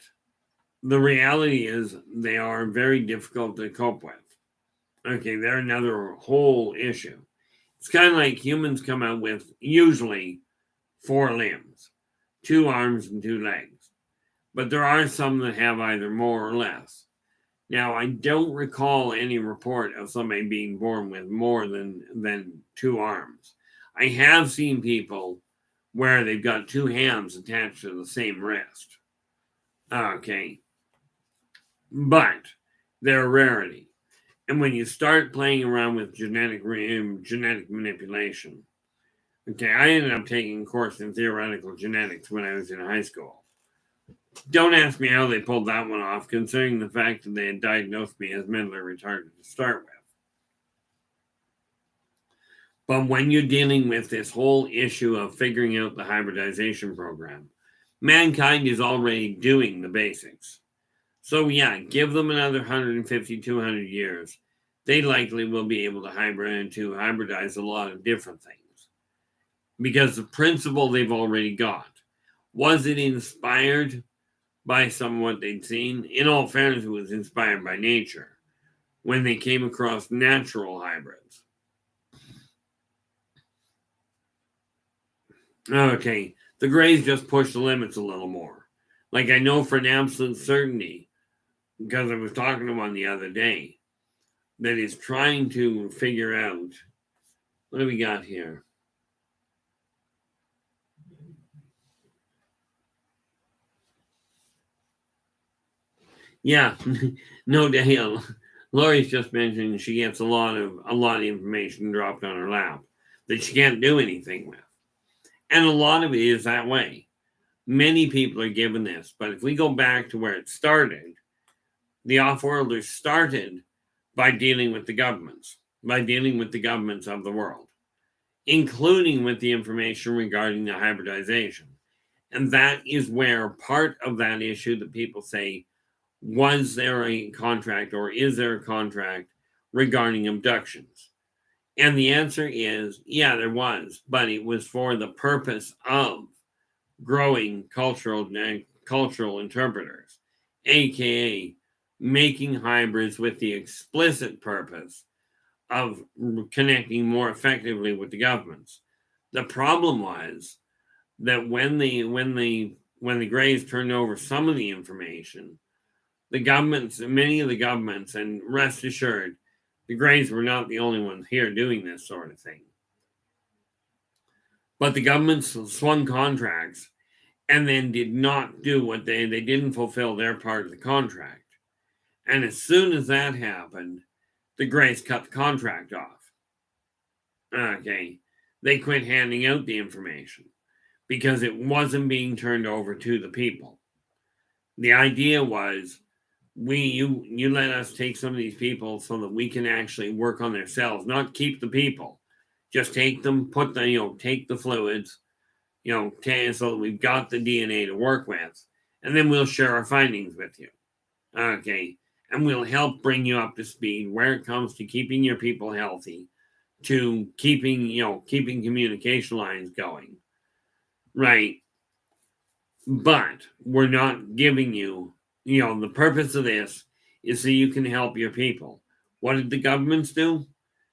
the reality is they are very difficult to cope with. Okay, they're another whole issue. It's kind of like humans come out with usually 4 limbs, 2 arms and 2 legs. But there are some that have either more or less. Now, I don't recall any report of somebody being born with more than 2 arms. I have seen people where they've got 2 hands attached to the same wrist. Okay. But they're a rarity. And when you start playing around with genetic manipulation, okay, I ended up taking a course in theoretical genetics when I was in high school. Don't ask me how they pulled that one off, considering the fact that they had diagnosed me as mentally retarded to start with. But when you're dealing with this whole issue of figuring out the hybridization program, mankind is already doing the basics. So yeah, give them another 150, 200 years. They likely will be able to hybridize a lot of different things. Because the principle they've already got. Was it inspired by what they'd seen? In all fairness, it was inspired by nature when they came across natural hybrids. Okay, the Greys just push the limits a little more. Like I know for an absolute certainty, because I was talking to one the other day, that is trying to figure out, what do we got here? Yeah, no doubt. Lori's just mentioned she gets a lot of information dropped on her lap that she can't do anything with. And a lot of it is that way. Many people are given this, but if we go back to where it started, the off-worlders started by dealing with the governments of the world, including with the information regarding the hybridization. And that is where part of that issue that people say, was there a contract or is there a contract regarding abductions? And the answer is, yeah, there was, but it was for the purpose of growing cultural interpreters, aka making hybrids with the explicit purpose of connecting more effectively with the governments. The problem was that when the Greys turned over some of the information, many of the governments, and rest assured, the Greys were not the only ones here doing this sort of thing. But the governments swung contracts and then did not do what they didn't fulfill their part of the contract. And as soon as that happened, the Greys cut the contract off. Okay. They quit handing out the information because it wasn't being turned over to the people. The idea was you let us take some of these people so that we can actually work on their cells, not keep the people. Just take them, put the, take the fluids, so that we've got the DNA to work with, and then we'll share our findings with you. Okay. And we'll help bring you up to speed where it comes to keeping your people healthy, to keeping communication lines going. Right. But we're not giving you, the purpose of this is so you can help your people. What did the governments do?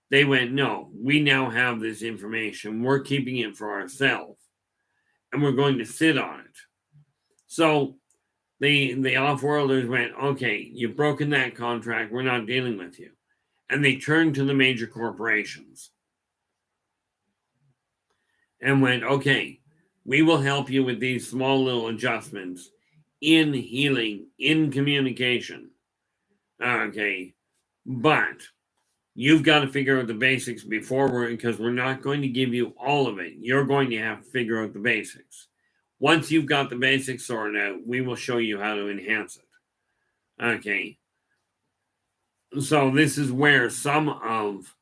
They went, no, we now have this information. We're keeping it for ourselves and we're going to sit on it. So the off-worlders went, okay, you've broken that contract. We're not dealing with you. And they turned to the major corporations and went, okay, we will help you with these small little adjustments in healing, in communication. Okay. But you've got to figure out the basics because we're not going to give you all of it. You're going to have to figure out the basics. Once you've got the basics sorted out, we will show you how to enhance it. Okay. So this is where some of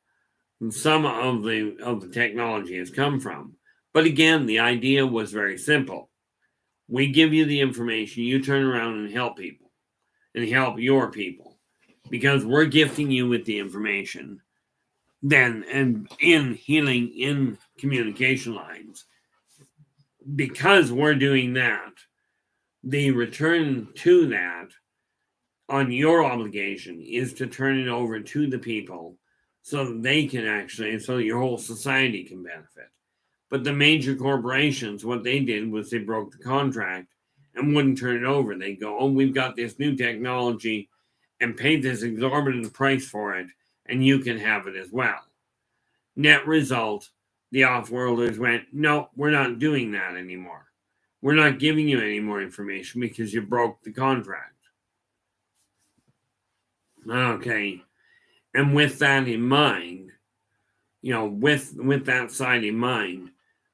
the technology has come from. But again, the idea was very simple. We give you the information, you turn around and help people and help your people because we're gifting you with the information. Then, and in healing, in communication lines, because we're doing that, the return to that on your obligation is to turn it over to the people so that they can so your whole society can benefit. But the major corporations, what they did was they broke the contract and wouldn't turn it over. They go, oh, we've got this new technology and paid this exorbitant price for it, and you can have it as well. Net result, the off-worlders went, no, we're not doing that anymore. We're not giving you any more information because you broke the contract. Okay. And with that in mind, with that side in mind,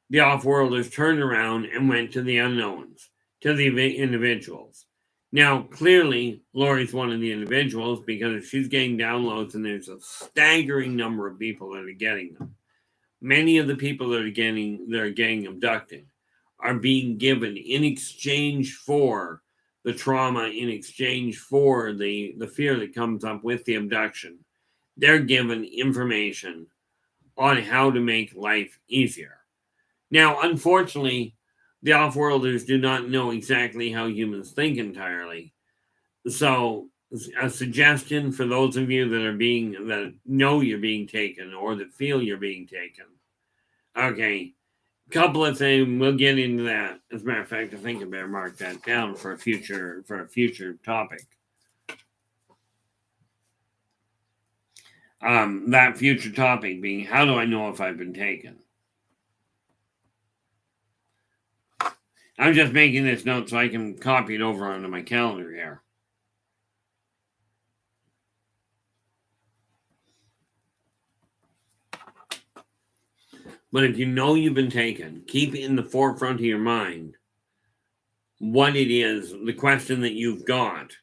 the off-worlders turned around and went to the unknowns, to the individuals. Now, clearly, Lori's one of the individuals because she's getting downloads and there's a staggering number of people that are getting them. Many of the people that are getting abducted are being given in exchange for the trauma, in exchange for the fear that comes up with the abduction. They're given information on how to make life easier. Now, unfortunately, the off-worlders do not know exactly how humans think entirely. So, a suggestion for those of you that know you're being taken or that feel you're being taken. Okay, couple of things. We'll get into that. As a matter of fact, I think I better mark that down for a future topic. That future topic being, how do I know if I've been taken? I'm just making this note so I can copy it over onto my calendar here. But if you know you've been taken, keep in the forefront of your mind what it is, the question that you've got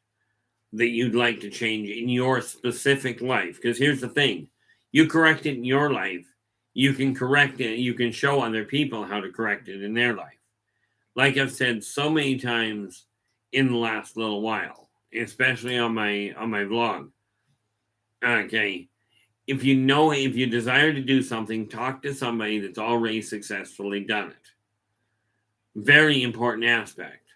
that you'd like to change in your specific life. Because here's the thing, you correct it in your life, you can correct it, you can show other people how to correct it in their life. Like I've said so many times in the last little while, especially on my vlog. Okay, if you desire to do something, talk to somebody that's already successfully done it. Very important aspect.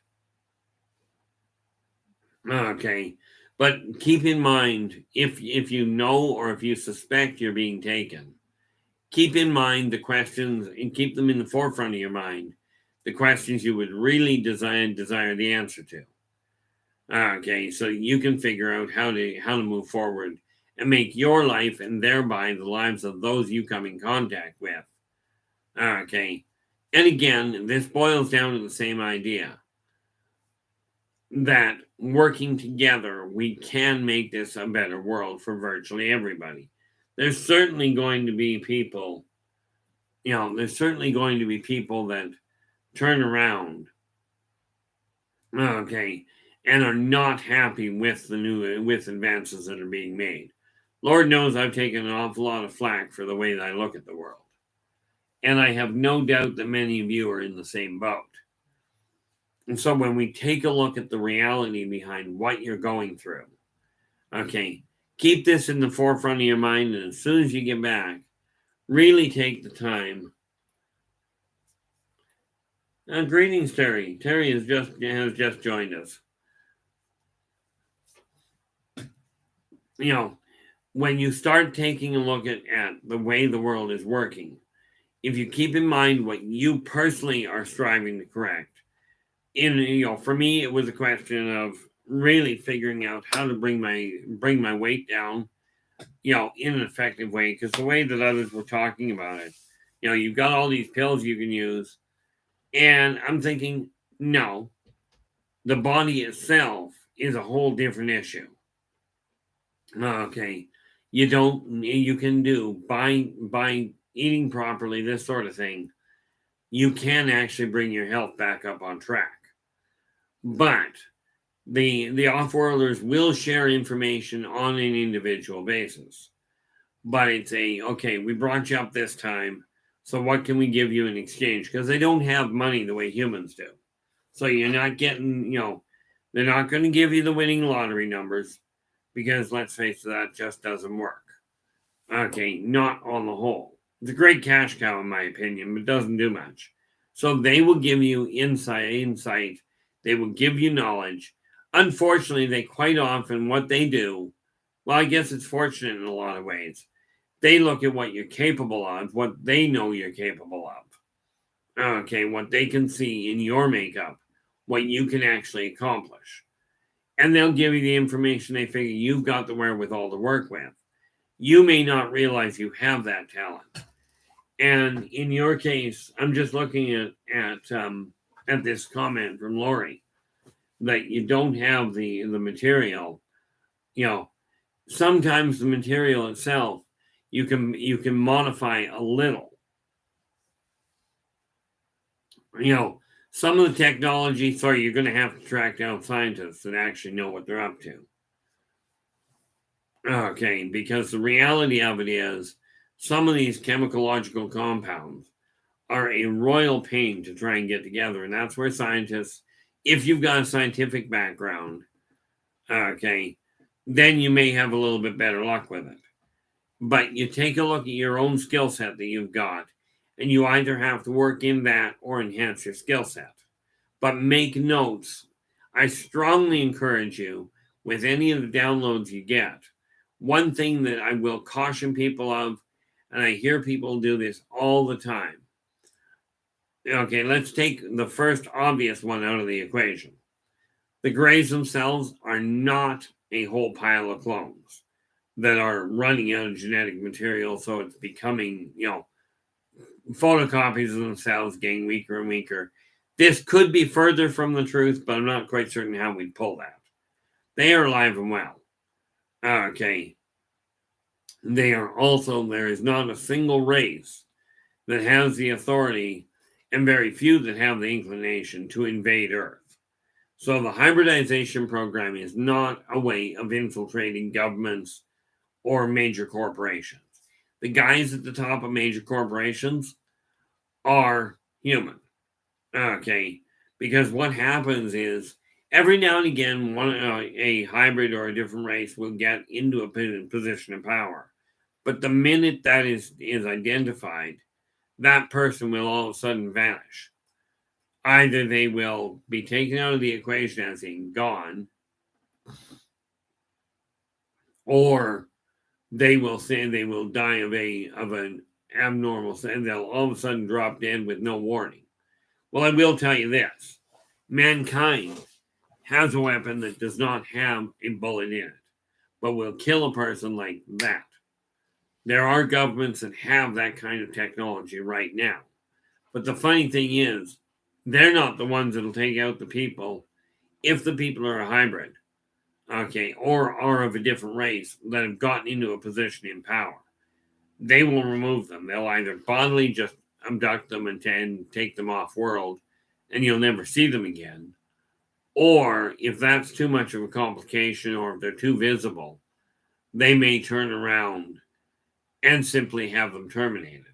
Okay, but keep in mind, if you know or if you suspect you're being taken, keep in mind the questions and keep them in the forefront of your mind. The questions you would really desire the answer to. Okay, so you can figure out how to move forward and make your life and thereby the lives of those you come in contact with. Okay, and again, this boils down to the same idea that working together, we can make this a better world for virtually everybody. There's certainly going to be people, that turn around, okay, and are not happy with with advances that are being made. Lord knows I've taken an awful lot of flack for the way that I look at the world. And I have no doubt that many of you are in the same boat. And so when we take a look at the reality behind what you're going through, okay, keep this in the forefront of your mind, and as soon as you get back, really take the time. Greetings, Terry. Terry has just joined us. You know, when you start taking a look at the way the world is working, if you keep in mind what you personally are striving to correct, for me, it was a question of really figuring out how to bring my weight down, in an effective way. Because the way that others were talking about it, you've got all these pills you can use, and I'm thinking, no, the body itself is a whole different issue. Okay, you can do by eating properly, this sort of thing. You can actually bring your health back up on track. But the off-worlders will share information on an individual basis. But it's okay, we brought you up this time, so what can we give you in exchange? Because they don't have money the way humans do. So you're not getting, they're not going to give you the winning lottery numbers, because let's face it, that just doesn't work. Okay, not on the whole. It's a great cash cow, in my opinion, but doesn't do much. So they will give you insight. They will give you knowledge. Unfortunately, they quite often, what they do, well, I guess it's fortunate in a lot of ways. They look at what you're capable of, what they know you're capable of. Okay, what they can see in your makeup, what you can actually accomplish. And they'll give you the information they figure you've got the wherewithal to work with. You may not realize you have that talent. And in your case, I'm just looking at this comment from Lori that you don't have the material. Sometimes the material itself you can modify a little. Some of the technology, sorry, you're going to have to track down scientists that actually know what they're up to. Okay, because the reality of it is some of these chemicalogical compounds are a royal pain to try and get together. And that's where scientists, if you've got a scientific background, okay, then you may have a little bit better luck with it. But you take a look at your own skill set that you've got, and you either have to work in that or enhance your skill set. But make notes. I strongly encourage you, with any of the downloads you get, one thing that I will caution people of, and I hear people do this all the time. Okay, let's take the first obvious one out of the equation. The Greys themselves are not a whole pile of clones that are running out of genetic material, so it's becoming, photocopies of themselves getting weaker and weaker. This could be further from the truth, but I'm not quite certain how we'd pull that. They are alive and well. Okay. There is not a single race that has the authority, and very few that have the inclination to invade Earth. So the hybridization program is not a way of infiltrating governments or major corporations. The guys at the top of major corporations are human. Okay, because what happens is every now and again, a hybrid or a different race will get into a position of power. But the minute that is identified, that person will all of a sudden vanish. Either they will be taken out of the equation as being gone, or they will say they will die of an abnormal, and they'll all of a sudden drop dead with no warning. Well, I will tell you this. Mankind has a weapon that does not have a bullet in it, but will kill a person like that. There are governments that have that kind of technology right now. But the funny thing is, they're not the ones that'll take out the people if the people are a hybrid, okay, or are of a different race that have gotten into a position in power. They will remove them. They'll either bodily just abduct them and take them off world, and you'll never see them again, Or if that's too much of a complication, or if they're too visible, they may turn around and simply have them terminated.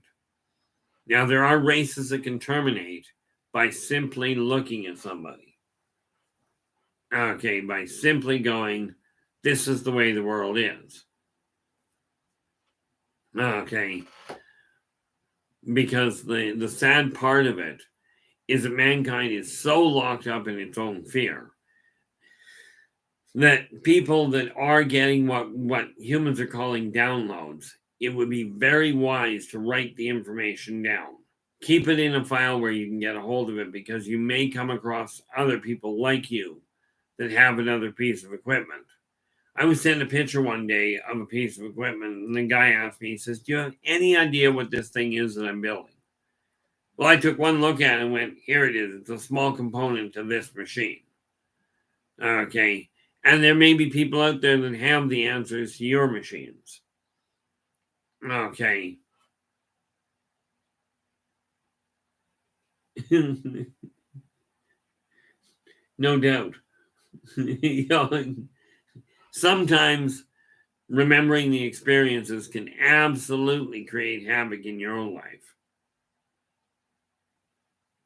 Now, there are races that can terminate by simply looking at somebody. Okay, by simply going, this is the way the world is. Okay. Because the sad part of it is that mankind is so locked up in its own fear that people that are getting what humans are calling downloads, it would be very wise to write the information down. Keep it in a file where you can get a hold of it, because you may come across other people like you that have another piece of equipment. I was sent a picture one day of a piece of equipment, and the guy asked me, he says, do you have any idea what this thing is that I'm building? Well, I took one look at it and went, here it is. It's a small component to this machine. Okay. And there may be people out there that have the answers to your machines. Okay. No doubt. You know, sometimes remembering the experiences can absolutely create havoc in your own life.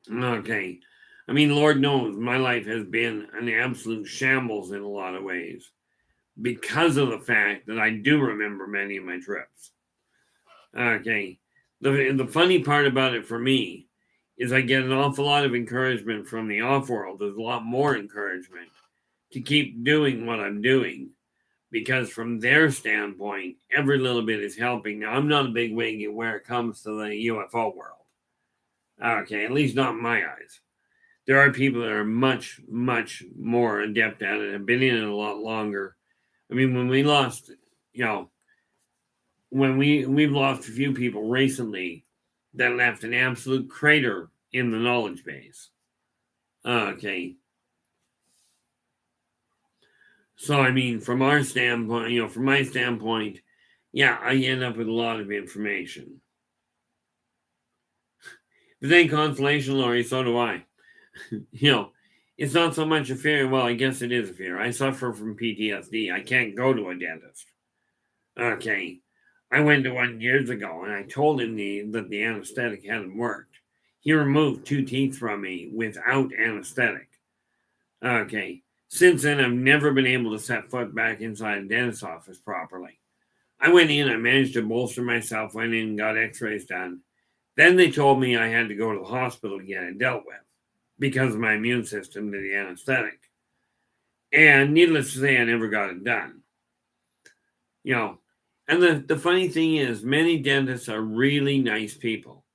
Okay. I mean, Lord knows my life has been an absolute shambles in a lot of ways because of the fact that I do remember many of my trips. Okay. The funny part about it for me is I get an awful lot of encouragement from the off world. There's a lot more encouragement to keep doing what I'm doing, because from their standpoint, every little bit is helping. Now, I'm not a big wig where it comes to the UFO world. Okay, at least not in my eyes. There are people that are much, much more adept at it, have been in it a lot longer. I mean, when we lost, when we've lost a few people recently that left an absolute crater in the knowledge base. Okay. So, I mean, from our standpoint, from my standpoint, yeah, I end up with a lot of information. But then consolation, Lori, so do I. It's not so much a fear. Well, I guess it is a fear. I suffer from PTSD. I can't go to a dentist. Okay. I went to one years ago, and I told him that the anesthetic hadn't worked. He removed 2 teeth from me without anesthetic. Okay. Since then, I've never been able to set foot back inside a dentist's office properly. I went in, I managed to bolster myself, went in and got x-rays done. Then they told me I had to go to the hospital to get it dealt with because of my immune system to the anesthetic. And needless to say, I never got it done. And the funny thing is, many dentists are really nice people.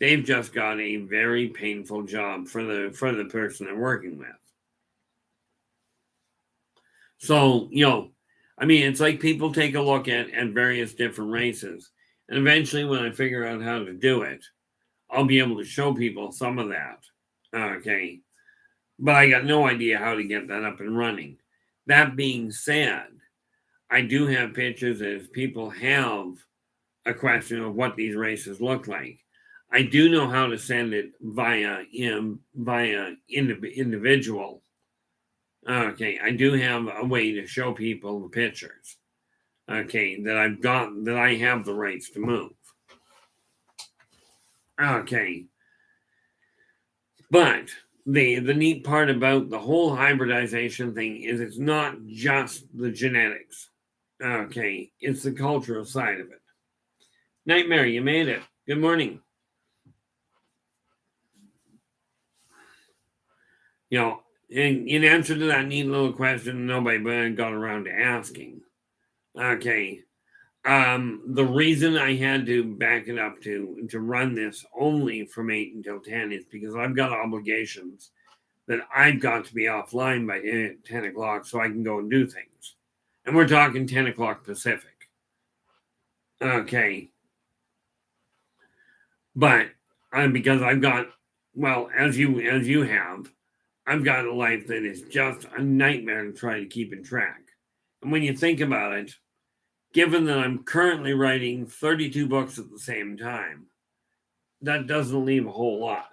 They've just got a very painful job for the person they're working with. So, I mean, it's like people take a look at various different races. And eventually, when I figure out how to do it, I'll be able to show people some of that. Okay. But I got no idea how to get that up and running. That being said, I do have pictures if people have a question of what these races look like. I do know how to send it via individual. Okay, I do have a way to show people the pictures. Okay, that I have the rights to move. Okay. But the neat part about the whole hybridization thing is it's not just the genetics. Okay, it's the cultural side of it. Nightmare, you made it. Good morning. In answer to that neat little question nobody got around to asking. Okay. The reason I had to back it up to run this only from 8 until 10 is because I've got obligations that I've got to be offline by 10 o'clock so I can go and do things. And we're talking 10 o'clock Pacific. Okay. But because I've got, well, as you have, I've got a life that is just a nightmare to try to keep in track. And when you think about it, given that I'm currently writing 32 books at the same time, that doesn't leave a whole lot.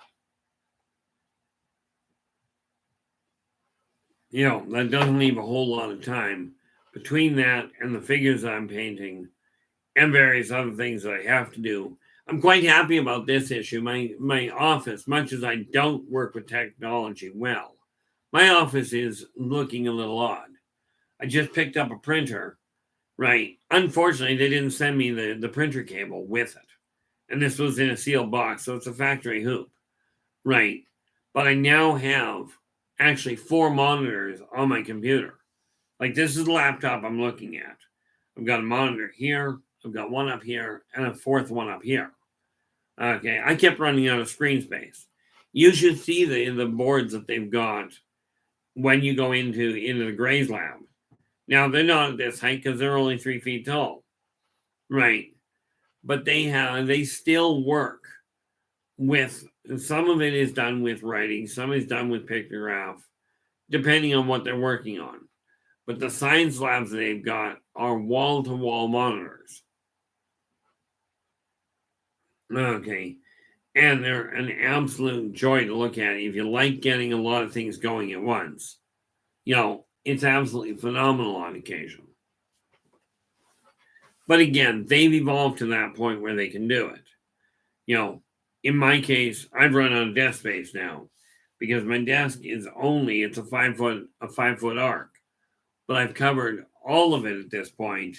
that doesn't leave a whole lot of time between that and the figures I'm painting and various other things that I have to do. I'm quite happy about this issue. My office, much as I don't work with technology well, my office is looking a little odd. I just picked up a printer, right? Unfortunately, they didn't send me the printer cable with it. And this was in a sealed box, so it's a factory hoop, right? But I now have actually 4 monitors on my computer. Like, this is the laptop I'm looking at. I've got a monitor here, I've got one up here, and a fourth one up here. Okay, I kept running out of screen space. You should see the boards that they've got when you go into the Gray's lab. Now, they're not at this height because they're only 3 feet tall, right? But they still work with, some of it is done with writing, some is done with pictograph, depending on what they're working on. But the science labs that they've got are wall-to-wall monitors. Okay. And they're an absolute joy to look at if you like getting a lot of things going at once. It's absolutely phenomenal on occasion. But again, they've evolved to that point where they can do it. In my case, I've run out of desk space now because my desk is it's a 5 foot arc. But I've covered all of it at this point.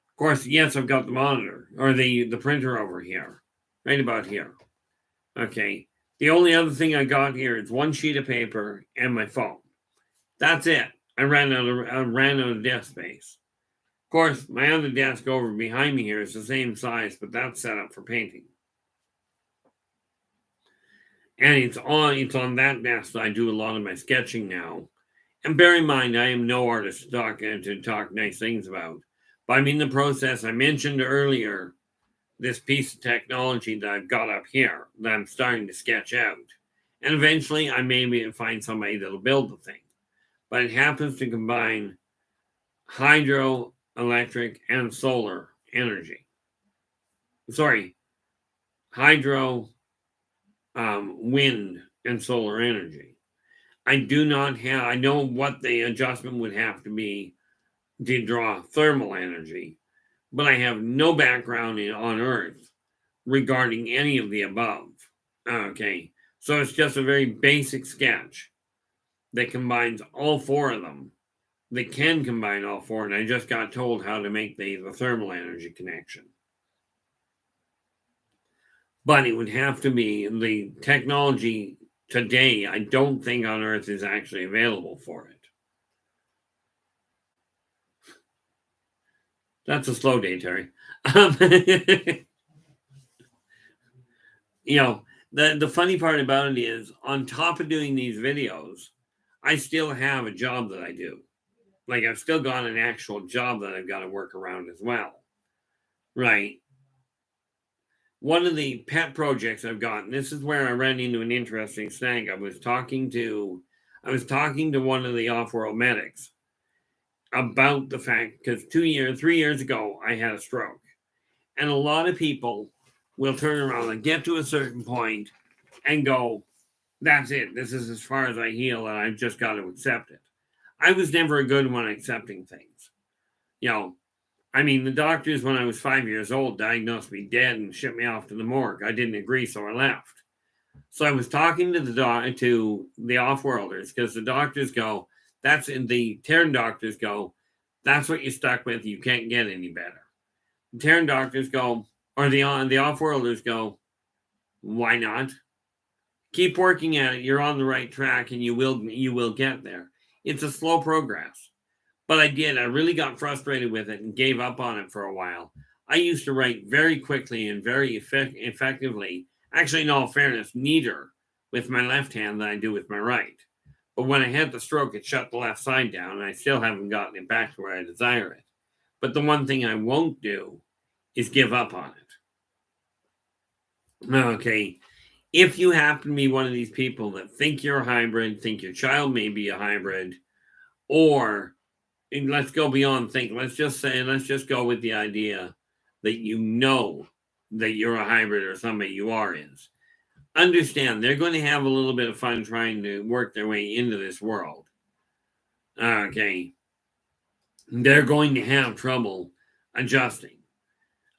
Of course, yes, I've got the monitor or the printer over here, right about here. Okay. The only other thing I got here is one sheet of paper and my phone. That's it. I ran out of desk space. Of course, my other desk over behind me here is the same size, but that's set up for painting. And it's on that desk that I do a lot of my sketching now. And bear in mind, I am no artist to talk nice things about. But I'm in the process. I mentioned earlier this piece of technology that I've got up here that I'm starting to sketch out. And eventually I may find somebody that'll build the thing. But it happens to combine hydro, electric, and solar energy. Sorry, hydro, wind, and solar energy. I know what the adjustment would have to be to draw thermal energy, but I have no background on Earth regarding any of the above. Okay, so it's just a very basic sketch that combines all 4 of them. They can combine all 4, and I just got told how to make the thermal energy connection. But it would have to be the technology today, I don't think on Earth is actually available for it. That's a slow day, Terry. The funny part about it is, on top of doing these videos, I still have a job that I do. Like, I've still got an actual job that I've got to work around as well. Right. One of the pet projects I've got, and this is where I ran into an interesting snag. I was talking to one of the off-world medics about the fact, because 3 years ago, I had a stroke. And a lot of people will turn around and get to a certain point and go, that's it. This is as far as I heal, and I've just got to accept it. I was never a good one at accepting things. The doctors, when I was 5 years old, diagnosed me dead and shipped me off to the morgue. I didn't agree, so I left. So I was talking to the off-worlders, because the doctors go, the Terran doctors go, that's what you're stuck with. You can't get any better. The Terran doctors go, or the off-worlders go, why not? Keep working at it. You're on the right track, and you will get there. It's a slow progress. But I did. I really got frustrated with it and gave up on it for a while. I used to write very quickly and very effectively. Actually, in all fairness, neater with my left hand than I do with my right. But when I had the stroke, it shut the left side down, and I still haven't gotten it back to where I desire it. But the one thing I won't do is give up on it. Okay. If you happen to be one of these people that think you're a hybrid, think your child may be a hybrid, or let's go beyond think. Let's just go with the idea that that you're a hybrid or somebody you are is. Understand they're going to have a little bit of fun trying to work their way into this world. Okay. They're going to have trouble adjusting.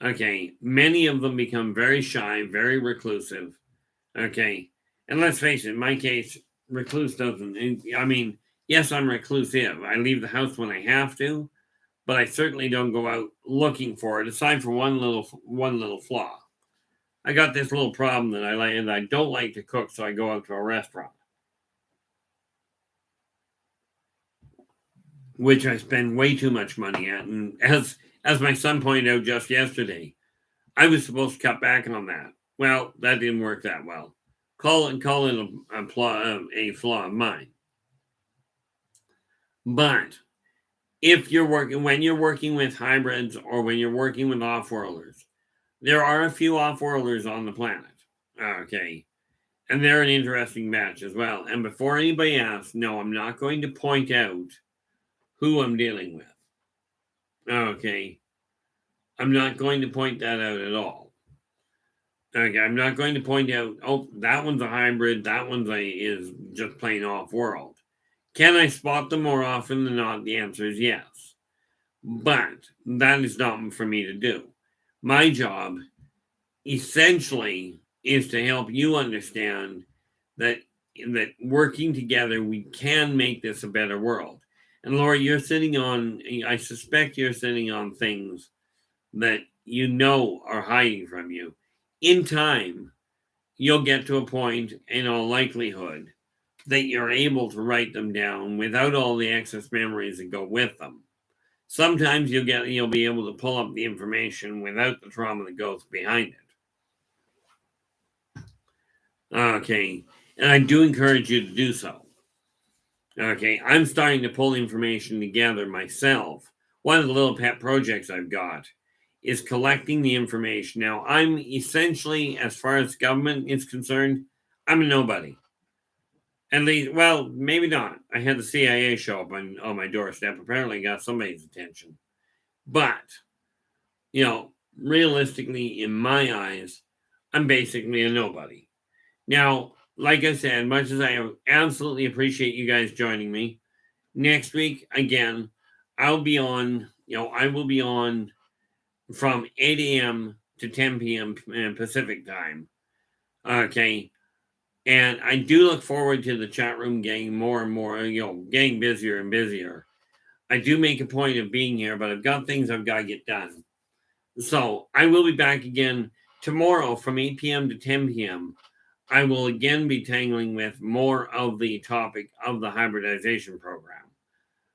Okay. Many of them become very shy, very reclusive. Okay. And let's face it, in my case, recluse doesn't, I mean, yes, I'm reclusive. I leave the house when I have to, but I certainly don't go out looking for it, aside from one little flaw. I got this little problem that I like, and I don't like to cook, so I go out to a restaurant, which I spend way too much money at. And as my son pointed out just yesterday, I was supposed to cut back on that. Well, that didn't work that well. Call it a flaw of mine. But when you're working with hybrids or when you're working with off-worlders, there are a few off-worlders on the planet. Okay. And they're an interesting match as well. And before anybody asks, no, I'm not going to point out who I'm dealing with. Okay. I'm not going to point that out at all. Okay. I'm not going to point out, oh, that one's a hybrid. That is just plain off world. Can I spot them more often than not? The answer is yes. But that is not for me to do. My job essentially is to help you understand that working together we can make this a better world. And Laura, I suspect you're sitting on things that you know are hiding from you. In time, you'll get to a point, in all likelihood, that you're able to write them down without all the excess memories that go with them. Sometimes you'll be able to pull up the information without the trauma that goes behind it. Okay. And I do encourage you to do so. Okay. I'm starting to pull information together myself. One of the little pet projects I've got is collecting the information. Now, I'm essentially, as far as government is concerned, I'm a nobody. At least, well, maybe not. I had the CIA show up on my doorstep. Apparently got somebody's attention. But, realistically, in my eyes, I'm basically a nobody. Now, like I said, much as I absolutely appreciate you guys joining me, next week, again, I will be on from 8 a.m. to 10 p.m. Pacific time. Okay. And I do look forward to the chat room getting more and more, getting busier and busier. I do make a point of being here, but I've got things I've got to get done. So I will be back again tomorrow from 8 p.m. to 10 p.m. I will again be tangling with more of the topic of the hybridization program.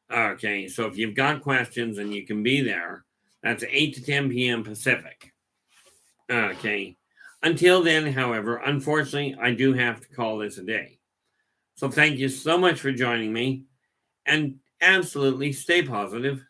Okay, so if you've got questions and you can be there, that's 8 to 10 p.m. Pacific. Okay. Until then, however, unfortunately, I do have to call this a day. So thank you so much for joining me, and absolutely stay positive.